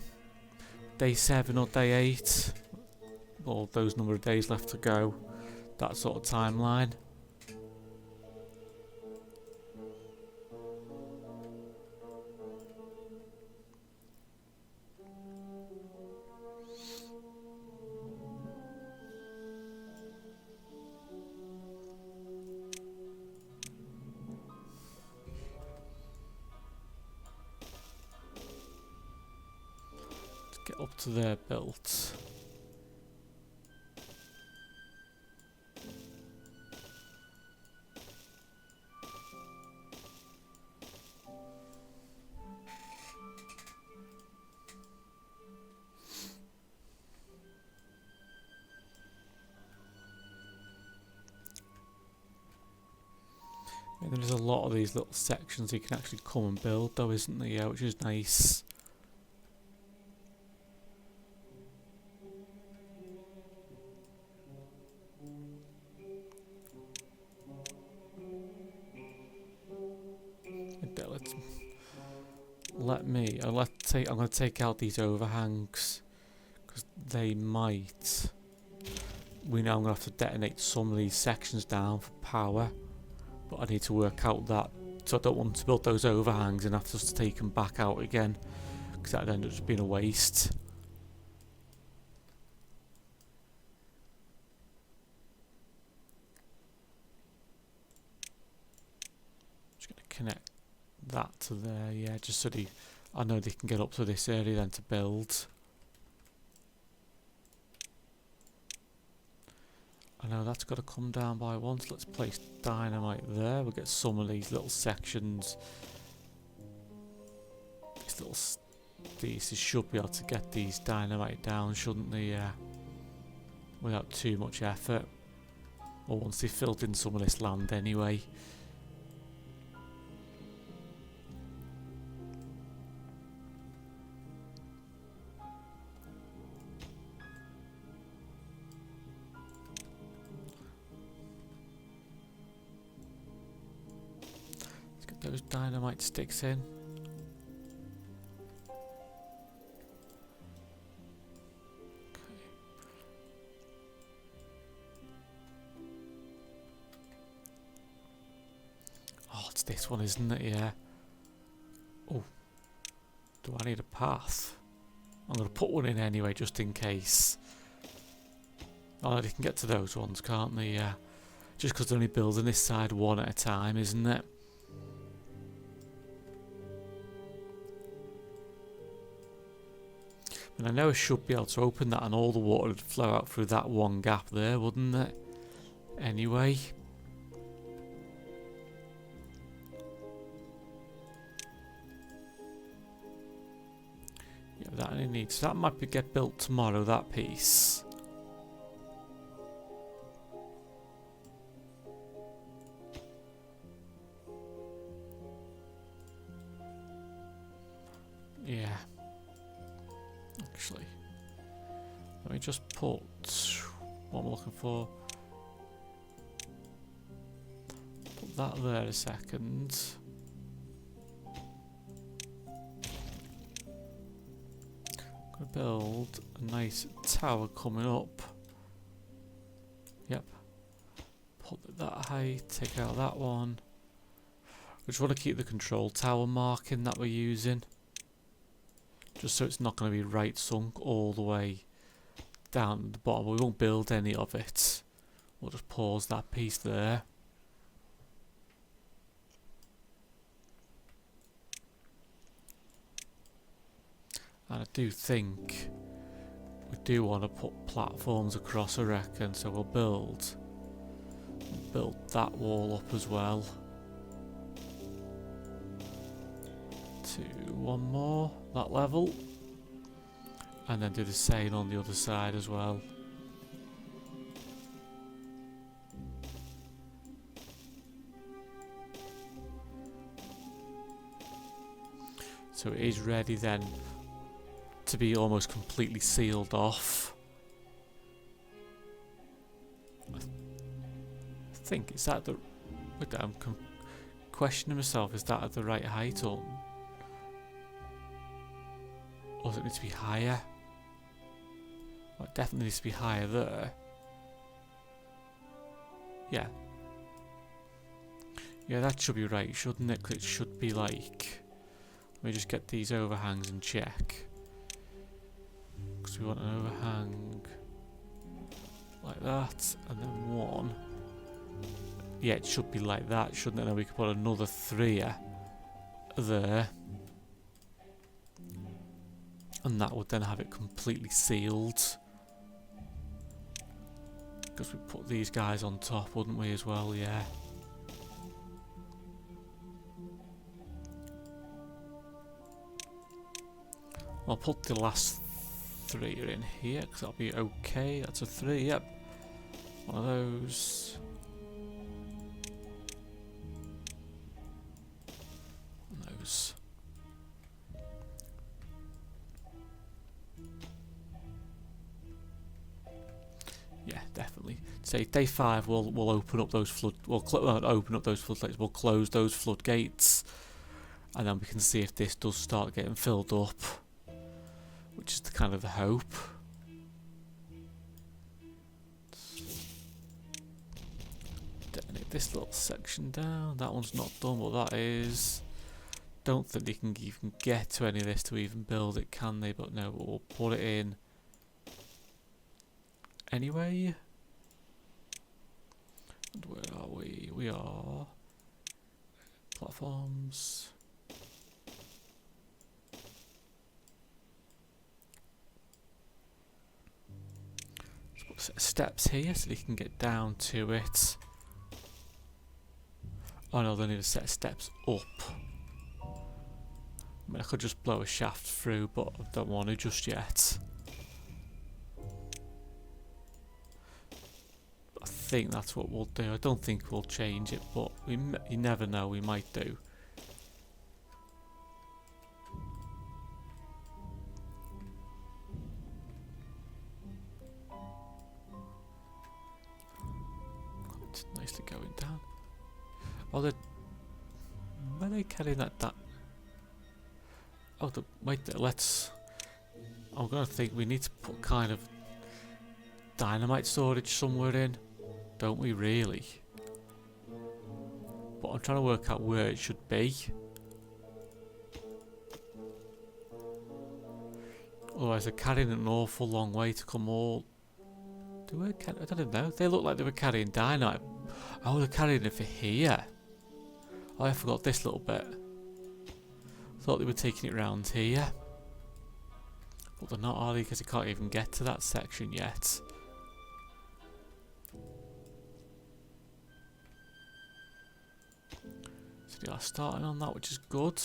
7 or day 8. All those number of days left to go. That sort of timeline. Get up to their built. And there's a lot of these little sections you can actually come and build though, isn't there? Yeah, which is nice. I'm going to take out these overhangs because they might. We know I'm going to have to detonate some of these sections down for power, but I need to work out that, so I don't want to build those overhangs and have to just take them back out again because that'd end up just being a waste. Just going to connect that to there, yeah, just so I know they can get up to this area then to build. I know that's got to come down by once. Let's place dynamite there. We'll get some of these little sections. These should be able to get these dynamite down, shouldn't they? Without too much effort. Or once they've filled in some of this land anyway. Those dynamite sticks in. Okay. Oh, it's this one, isn't it? Yeah. Oh, do I need a path? I'm going to put one in anyway, just in case. Oh, they can get to those ones, can't they? Yeah. Just because they're only building this side one at a time, isn't it? And I know I should be able to open that and all the water would flow out through that one gap there, wouldn't it? Anyway. Yeah, that only needs... That might get built tomorrow, that piece. actually. Let me just put what I'm looking for. Put that there a second. I'm gonna build a nice tower coming up. Yep. Put it that height, take out that one. We just want to keep the control tower marking that we're using. Just so it's not going to be right sunk all the way down at the bottom. We won't build any of it. We'll just pause that piece there. And I do think we do want to put platforms across, I reckon, so we'll build that wall up as well. To one more, that level. And then do the same on the other side as well. So it is ready then to be almost completely sealed off. I think, is that the... Wait, I'm questioning myself, is that at the right height or does it need to be higher? Well, it definitely needs to be higher there. Yeah. Yeah, that should be right, shouldn't it? 'Cause it should be like... Let me just get these overhangs and check. Because we want an overhang like that, and then one. Yeah, it should be like that, shouldn't it? And then we could put another 3 there. And that would then have it completely sealed. Because we put these guys on top, wouldn't we, as well? Yeah. I'll put the last 3 in here, because that'll be okay. That's a 3, yep. One of those. And those. Yeah, definitely. Say day 5, we'll open up those open up those floodgates. We'll close those floodgates, and then we can see if this does start getting filled up, which is the kind of the hope. Detonate this little section down. That one's not done, but that is. Don't think they can even get to any of this to even build it, can they? But no, we'll put it in anyway. And where are we? We are platforms. Let's put steps here so they can get down to it. Oh no, they need a set of steps up. I mean, I could just blow a shaft through, but I don't want to just yet. I think that's what we'll do. I don't think we'll change it, but you never know, we might do. It's nicely going down. Oh, where are they carrying that? Oh, wait, let's... I'm going to think we need to put kind of dynamite storage somewhere in. Don't we really? But I'm trying to work out where it should be. Otherwise they're carrying an awful long way to come all... I don't even know. They look like they were carrying dynamite. Oh, they're carrying it for here. Oh, I forgot this little bit. Thought they were taking it round here. But they're not, are they? Because they can't even get to that section yet. So they are starting on that, which is good.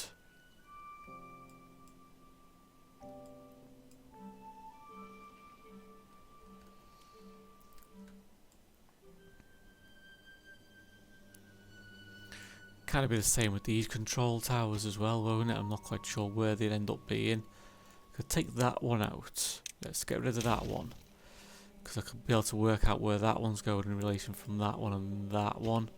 Kind of be the same with these control towers as well, won't it? I'm not quite sure where they'd end up being. Could take that one out. Let's get rid of that one, because I could be able to work out where that one's going in relation from that one and that one.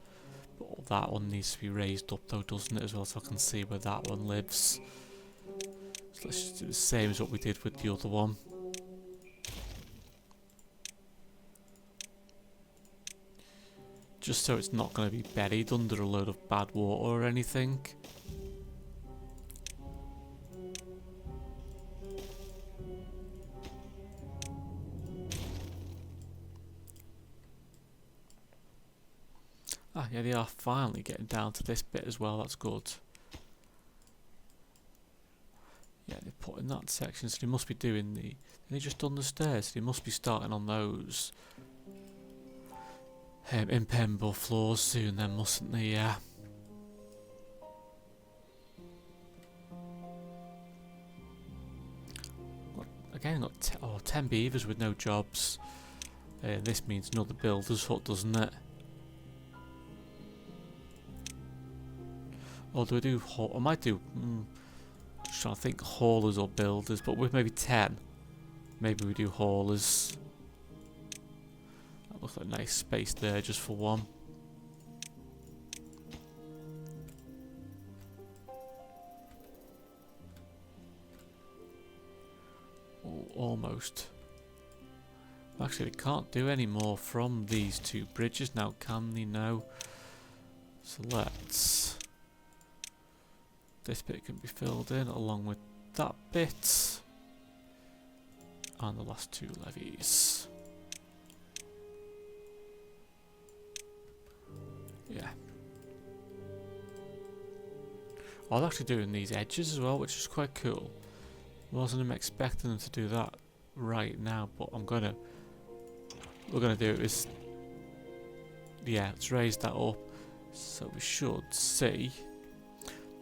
But that one needs to be raised up though, doesn't it, as well, so I can see where that one lives. So let's just do the same as what we did with the other one. Just so it's not going to be buried under a load of bad water or anything. Ah, yeah, they are finally getting down to this bit as well, that's good. Yeah, they're putting that section, so they must be doing the... They're just done the stairs, so they must be starting on those impermeable floors soon then, mustn't they? Yeah. Again, got 10 beavers with no jobs. This means another builder's hut, doesn't it? Or do I do... I might do... just trying to think haulers or builders, but with maybe 10. Maybe we do haulers. That looks like a nice space there just for one. Oh, almost. Actually, we can't do any more from these two bridges now, can they? No. So let's... This bit can be filled in along with that bit. And the last two levees. Yeah. I was actually doing these edges as well, which is quite cool. Wasn't expecting them to do that right now, but we're gonna do it is, yeah, let's raise that up so we should see.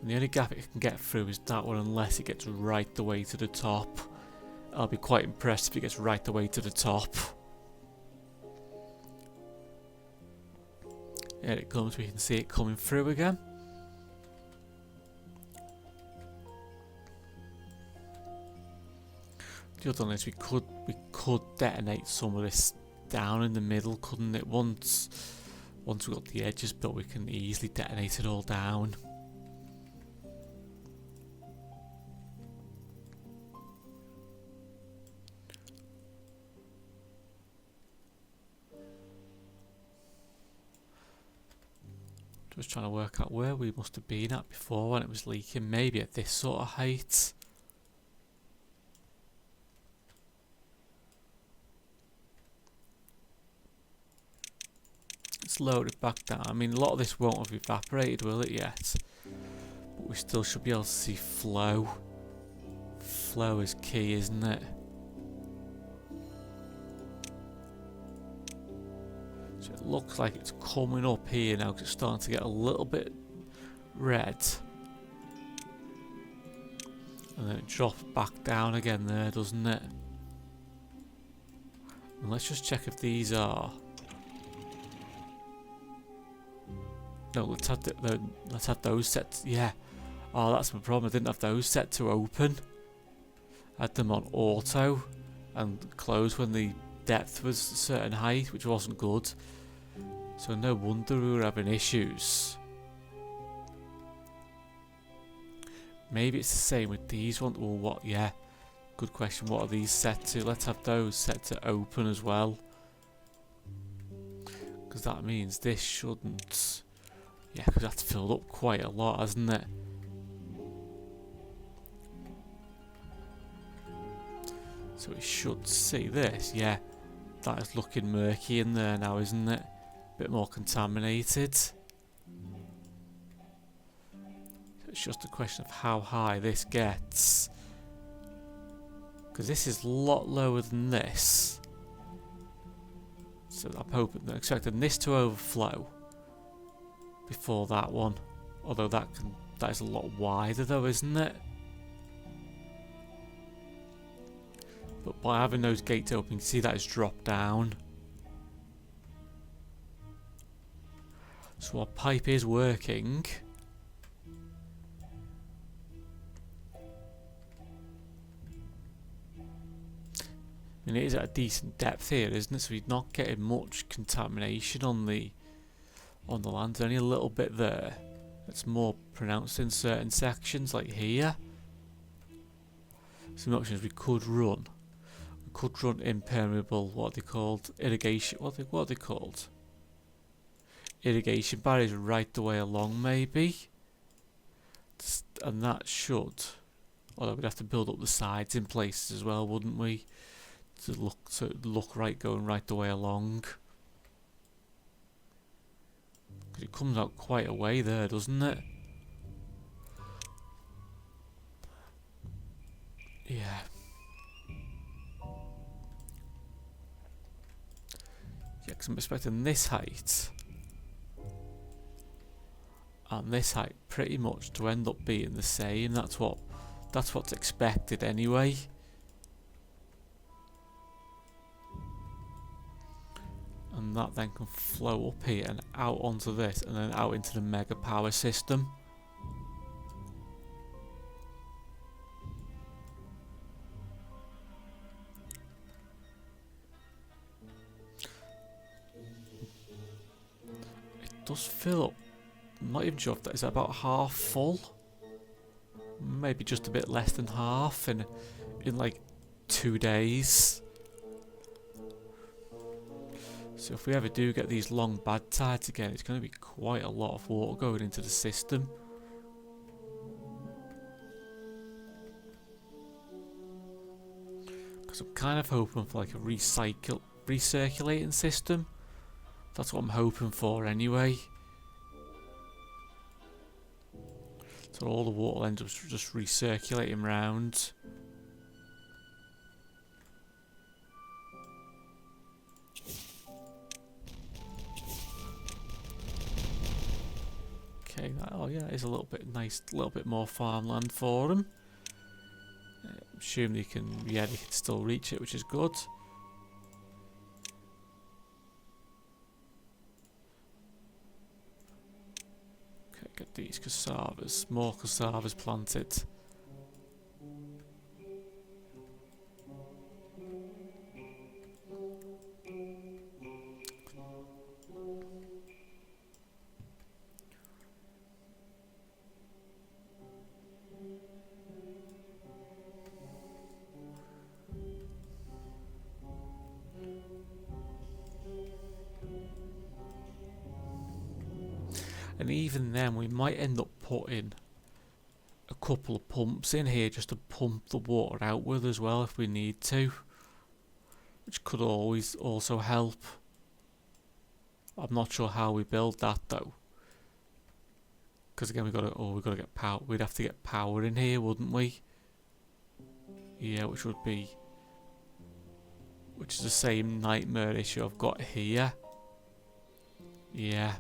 And the only gap it can get through is that one, unless it gets right the way to the top. I'll be quite impressed if it gets right the way to the top. There it comes, we can see it coming through again. The other one is we could detonate some of this down in the middle, couldn't it? Once we've got the edges built, we can easily detonate it all down. Just trying to work out where we must have been at before when it was leaking. Maybe at this sort of height. Let's lower it back down. I mean, a lot of this won't have evaporated, will it yet? But we still should be able to see flow. Flow is key, isn't it? So it looks like it's coming up here now because it's starting to get a little bit red. And then it drops back down again there, doesn't it? And let's just check if these are... No, let's have those set. Yeah. Oh, that's my problem. I didn't have those set to open. I had them on auto and close when the depth was a certain height, which wasn't good. So no wonder we were having issues. Maybe it's the same with these ones. Or what? Yeah. Good question. What are these set to? Let's have those set to open as well. Because that means this shouldn't... Yeah, because that's filled up quite a lot, hasn't it? So we should see this. Yeah, that is looking murky in there now, isn't it? A bit more contaminated. So it's just a question of how high this gets. Because this is a lot lower than this. So I'm expecting this to overflow before that one, although that is a lot wider though, isn't it? But by having those gates open, you can see that has dropped down. So our pipe is working. mean, it is at a decent depth here, isn't it? So we're not getting much contamination on the land. There's only a little bit there. It's more pronounced in certain sections, like here. Some options we could run. We could run impermeable, what are they called? Irrigation, what are they called? Irrigation barriers right the way along, maybe. And that should, although we'd have to build up the sides in places as well, wouldn't we? To look right, going right the way along. Because it comes out quite a way there, doesn't it? Yeah. Yeah, because I'm expecting this height and this height pretty much to end up being the same. That's what's expected anyway. And that then can flow up here and out onto this and then out into the mega power system. It does fill up. I'm not even sure if that is about half full. Maybe just a bit less than half in like 2 days. So if we ever do get these long bad tides again, it's going to be quite a lot of water going into the system. Because I'm kind of hoping for like a recirculating system. That's what I'm hoping for anyway. So all the water ends up just recirculating round. Okay, oh yeah, it's a little bit nice, a little bit more farmland for them. Assume they can still reach it, which is good. Okay, get these cassavas, more cassavas planted. And even then we might end up putting a couple of pumps in here just to pump the water out with as well if we need to, which could always also help. I'm not sure how we build that though, because again we've got to get power. We'd have to get power in here, wouldn't we? Yeah, which is the same nightmare issue I've got here. Yeah.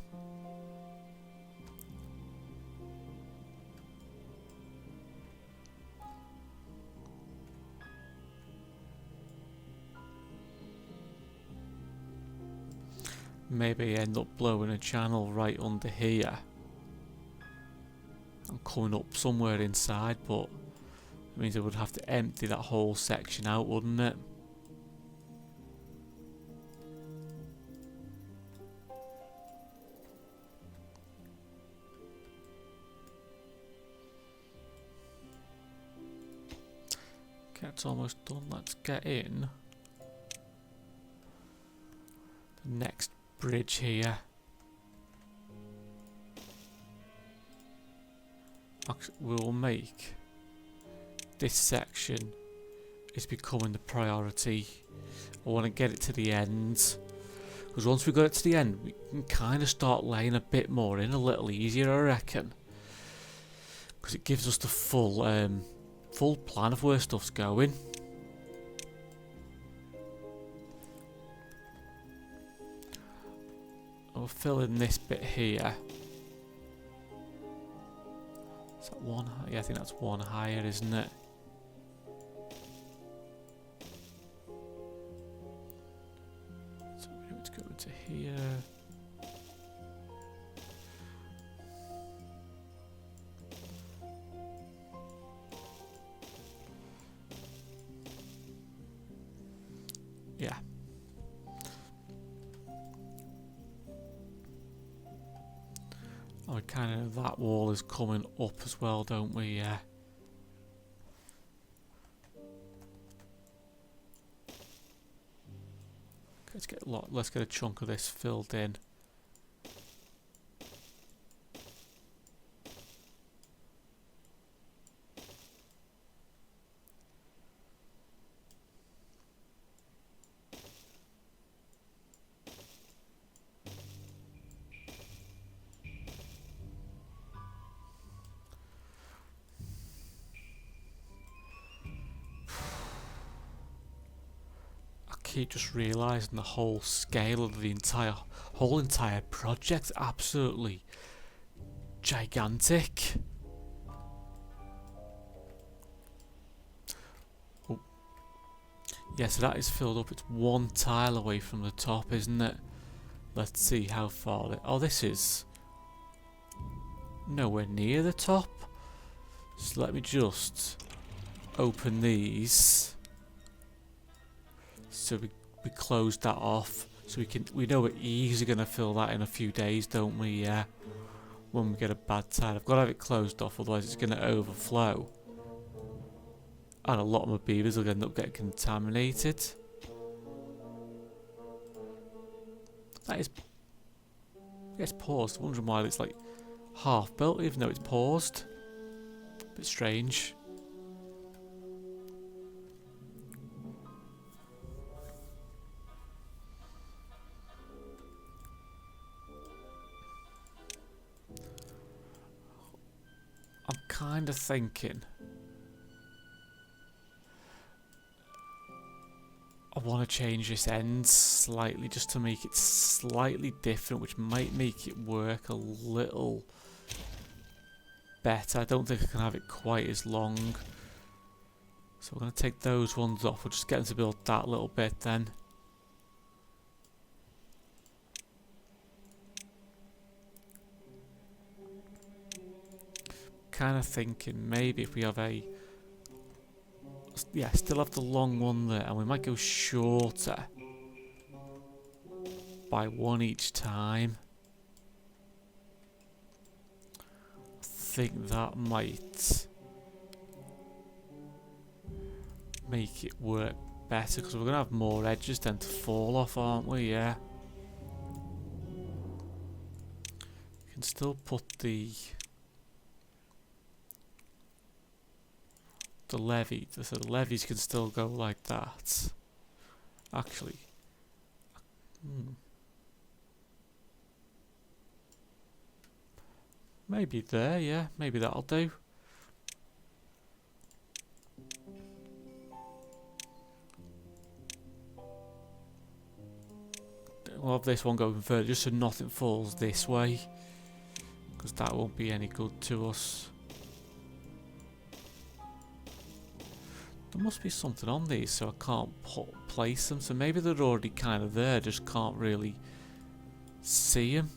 Maybe end up blowing a channel right under here and coming up somewhere inside, but it means I would have to empty that whole section out, wouldn't it? Okay, it's almost done. Let's get in the next bridge here. We'll make this section is becoming the priority. I want to get it to the end, because once we got it to the end we can kind of start laying a bit more in, a little easier I reckon, because it gives us the full plan of where stuff's going. I'll fill in this bit here. Is that one? Yeah, I think that's one higher, isn't it? So let's go into here. Oh, we kind of know that wall is coming up as well, don't we? Yeah. Let's get a chunk of this filled in. Keep just realising the whole scale of the entire project. Absolutely gigantic. Oh. Yeah, so that is filled up. It's one tile away from the top, isn't it? Let's see how far. Oh, this is nowhere near the top. So let me just open these. So we close that off, so we know we're easily going to fill that in a few days, don't we? Yeah. When we get a bad tide, I've got to have it closed off, otherwise it's going to overflow, and a lot of my beavers will end up getting contaminated. That is, it's paused. I'm wondering why it's like half built, even though it's paused. Bit strange. I'm kind of thinking I want to change this end slightly just to make it slightly different, which might make it work a little better. I don't think I can have it quite as long. So we're going to take those ones off. We'll just get them to build that little bit then. Kind of thinking maybe if we have a, yeah, still have the long one there, and we might go shorter by one each time. I think that might make it work better, because we're going to have more edges then to fall off, aren't we? Yeah. We can still put the levy, so the levies can still go like that. Actually, maybe there, yeah, maybe that'll do. We'll have this one going further, just so nothing falls this way, because that won't be any good to us. There must be something on these, so I can't place them. So maybe they're already kind of there, just can't really see them.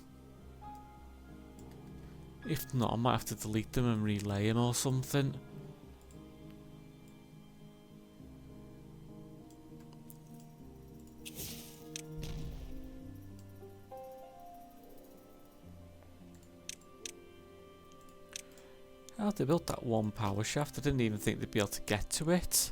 If not, I might have to delete them and relay them or something. How they built that one power shaft? I didn't even think they'd be able to get to it.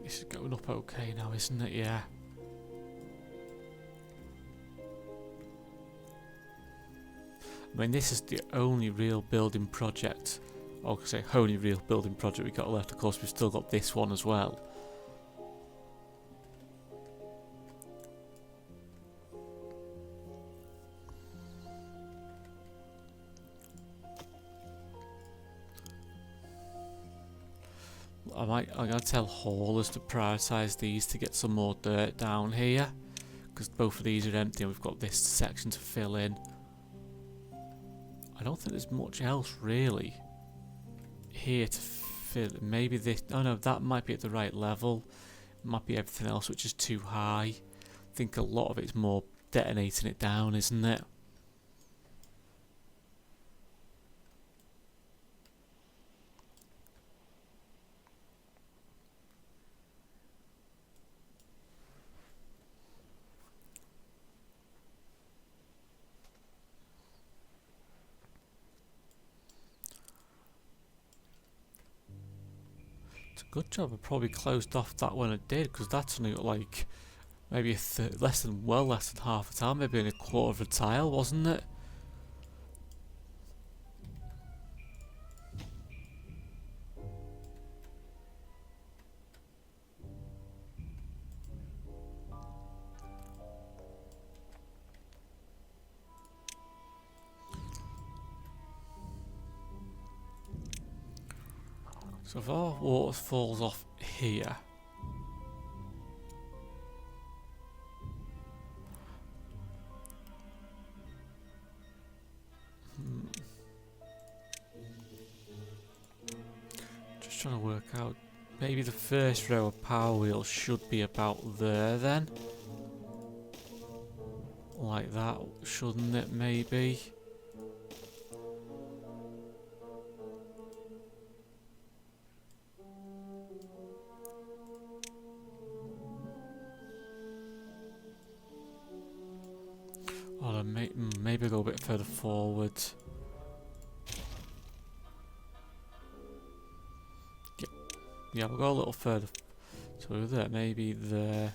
This is going up okay now, isn't it? Yeah. I mean, this is the only real building project. I could say only real building project we got left. Of course, we've still got this one as well. I'm going to tell haulers to prioritise these to get some more dirt down here, because both of these are empty and we've got this section to fill in. I don't think there's much else really here to fill. Maybe this. Oh no, that might be at the right level. Might be everything else which is too high. I think a lot of it's more detonating it down, isn't it? It's a good job I probably closed off that when I did, because that's only got like maybe less than half a tile, maybe only a quarter of a tile, wasn't it? So if our water falls off here, just trying to work out, maybe the first row of power wheels should be about there then, like that, shouldn't it? Maybe. Or maybe go a bit further forward. Yeah, we'll go a little further. So there, maybe there.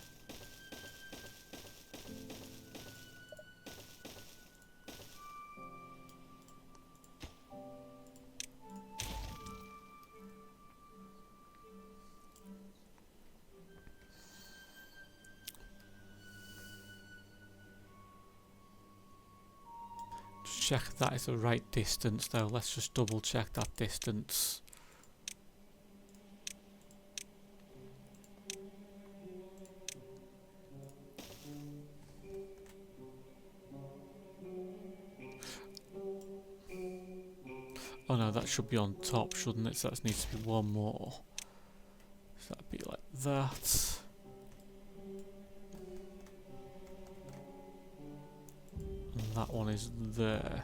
Just check that is the right distance though. Let's just double check that distance. Oh no, that should be on top, shouldn't it? So that needs to be one more. So that'd be like that. And that one is there.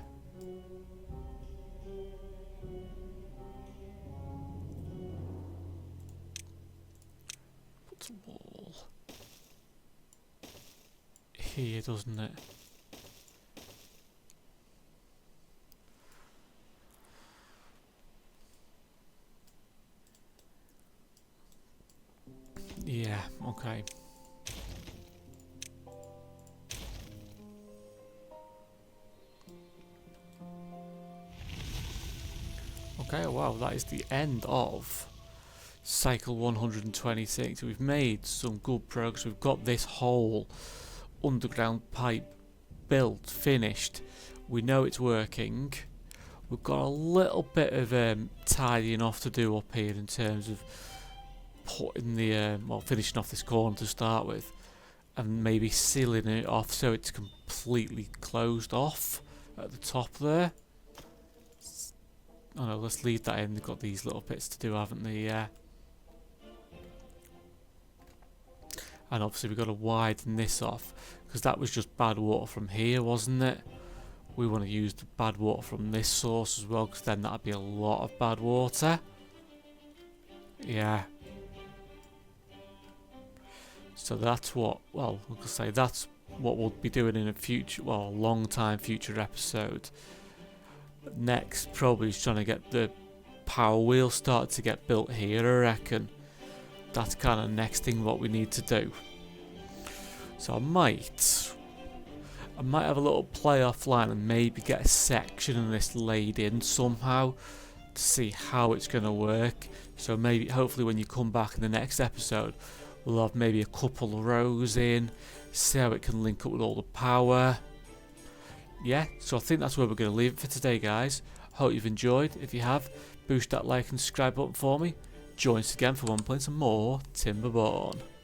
Put a wall here, doesn't it? Yeah, okay. Okay, wow, that is the end of cycle 126. We've made some good progress. We've got this whole underground pipe built, finished. We know it's working. We've got a little bit of tidying off to do up here in terms of putting the well, finishing off this corner to start with, and maybe sealing it off so it's completely closed off at the top there. Oh no, let's leave that in. They've got these little bits to do, haven't they? Yeah. And obviously we've got to widen this off, because that was just bad water from here, wasn't it? We want to use the bad water from this source as well, because then that'd be a lot of bad water. Yeah. So that's what, well, we could say that's what we'll be doing in a future, well, a long time future episode. Next, probably is trying to get the power wheel started to get built here, I reckon. That's kind of next thing what we need to do. So I might have a little play offline and maybe get a section of this laid in somehow to see how it's going to work. So maybe, hopefully when you come back in the next episode, we'll have maybe a couple of rows in, see how it can link up with all the power. Yeah, so I think that's where we're going to leave it for today, guys. Hope you've enjoyed. If you have, boost that like and subscribe button for me. Join us again for one playing some more Timberborn.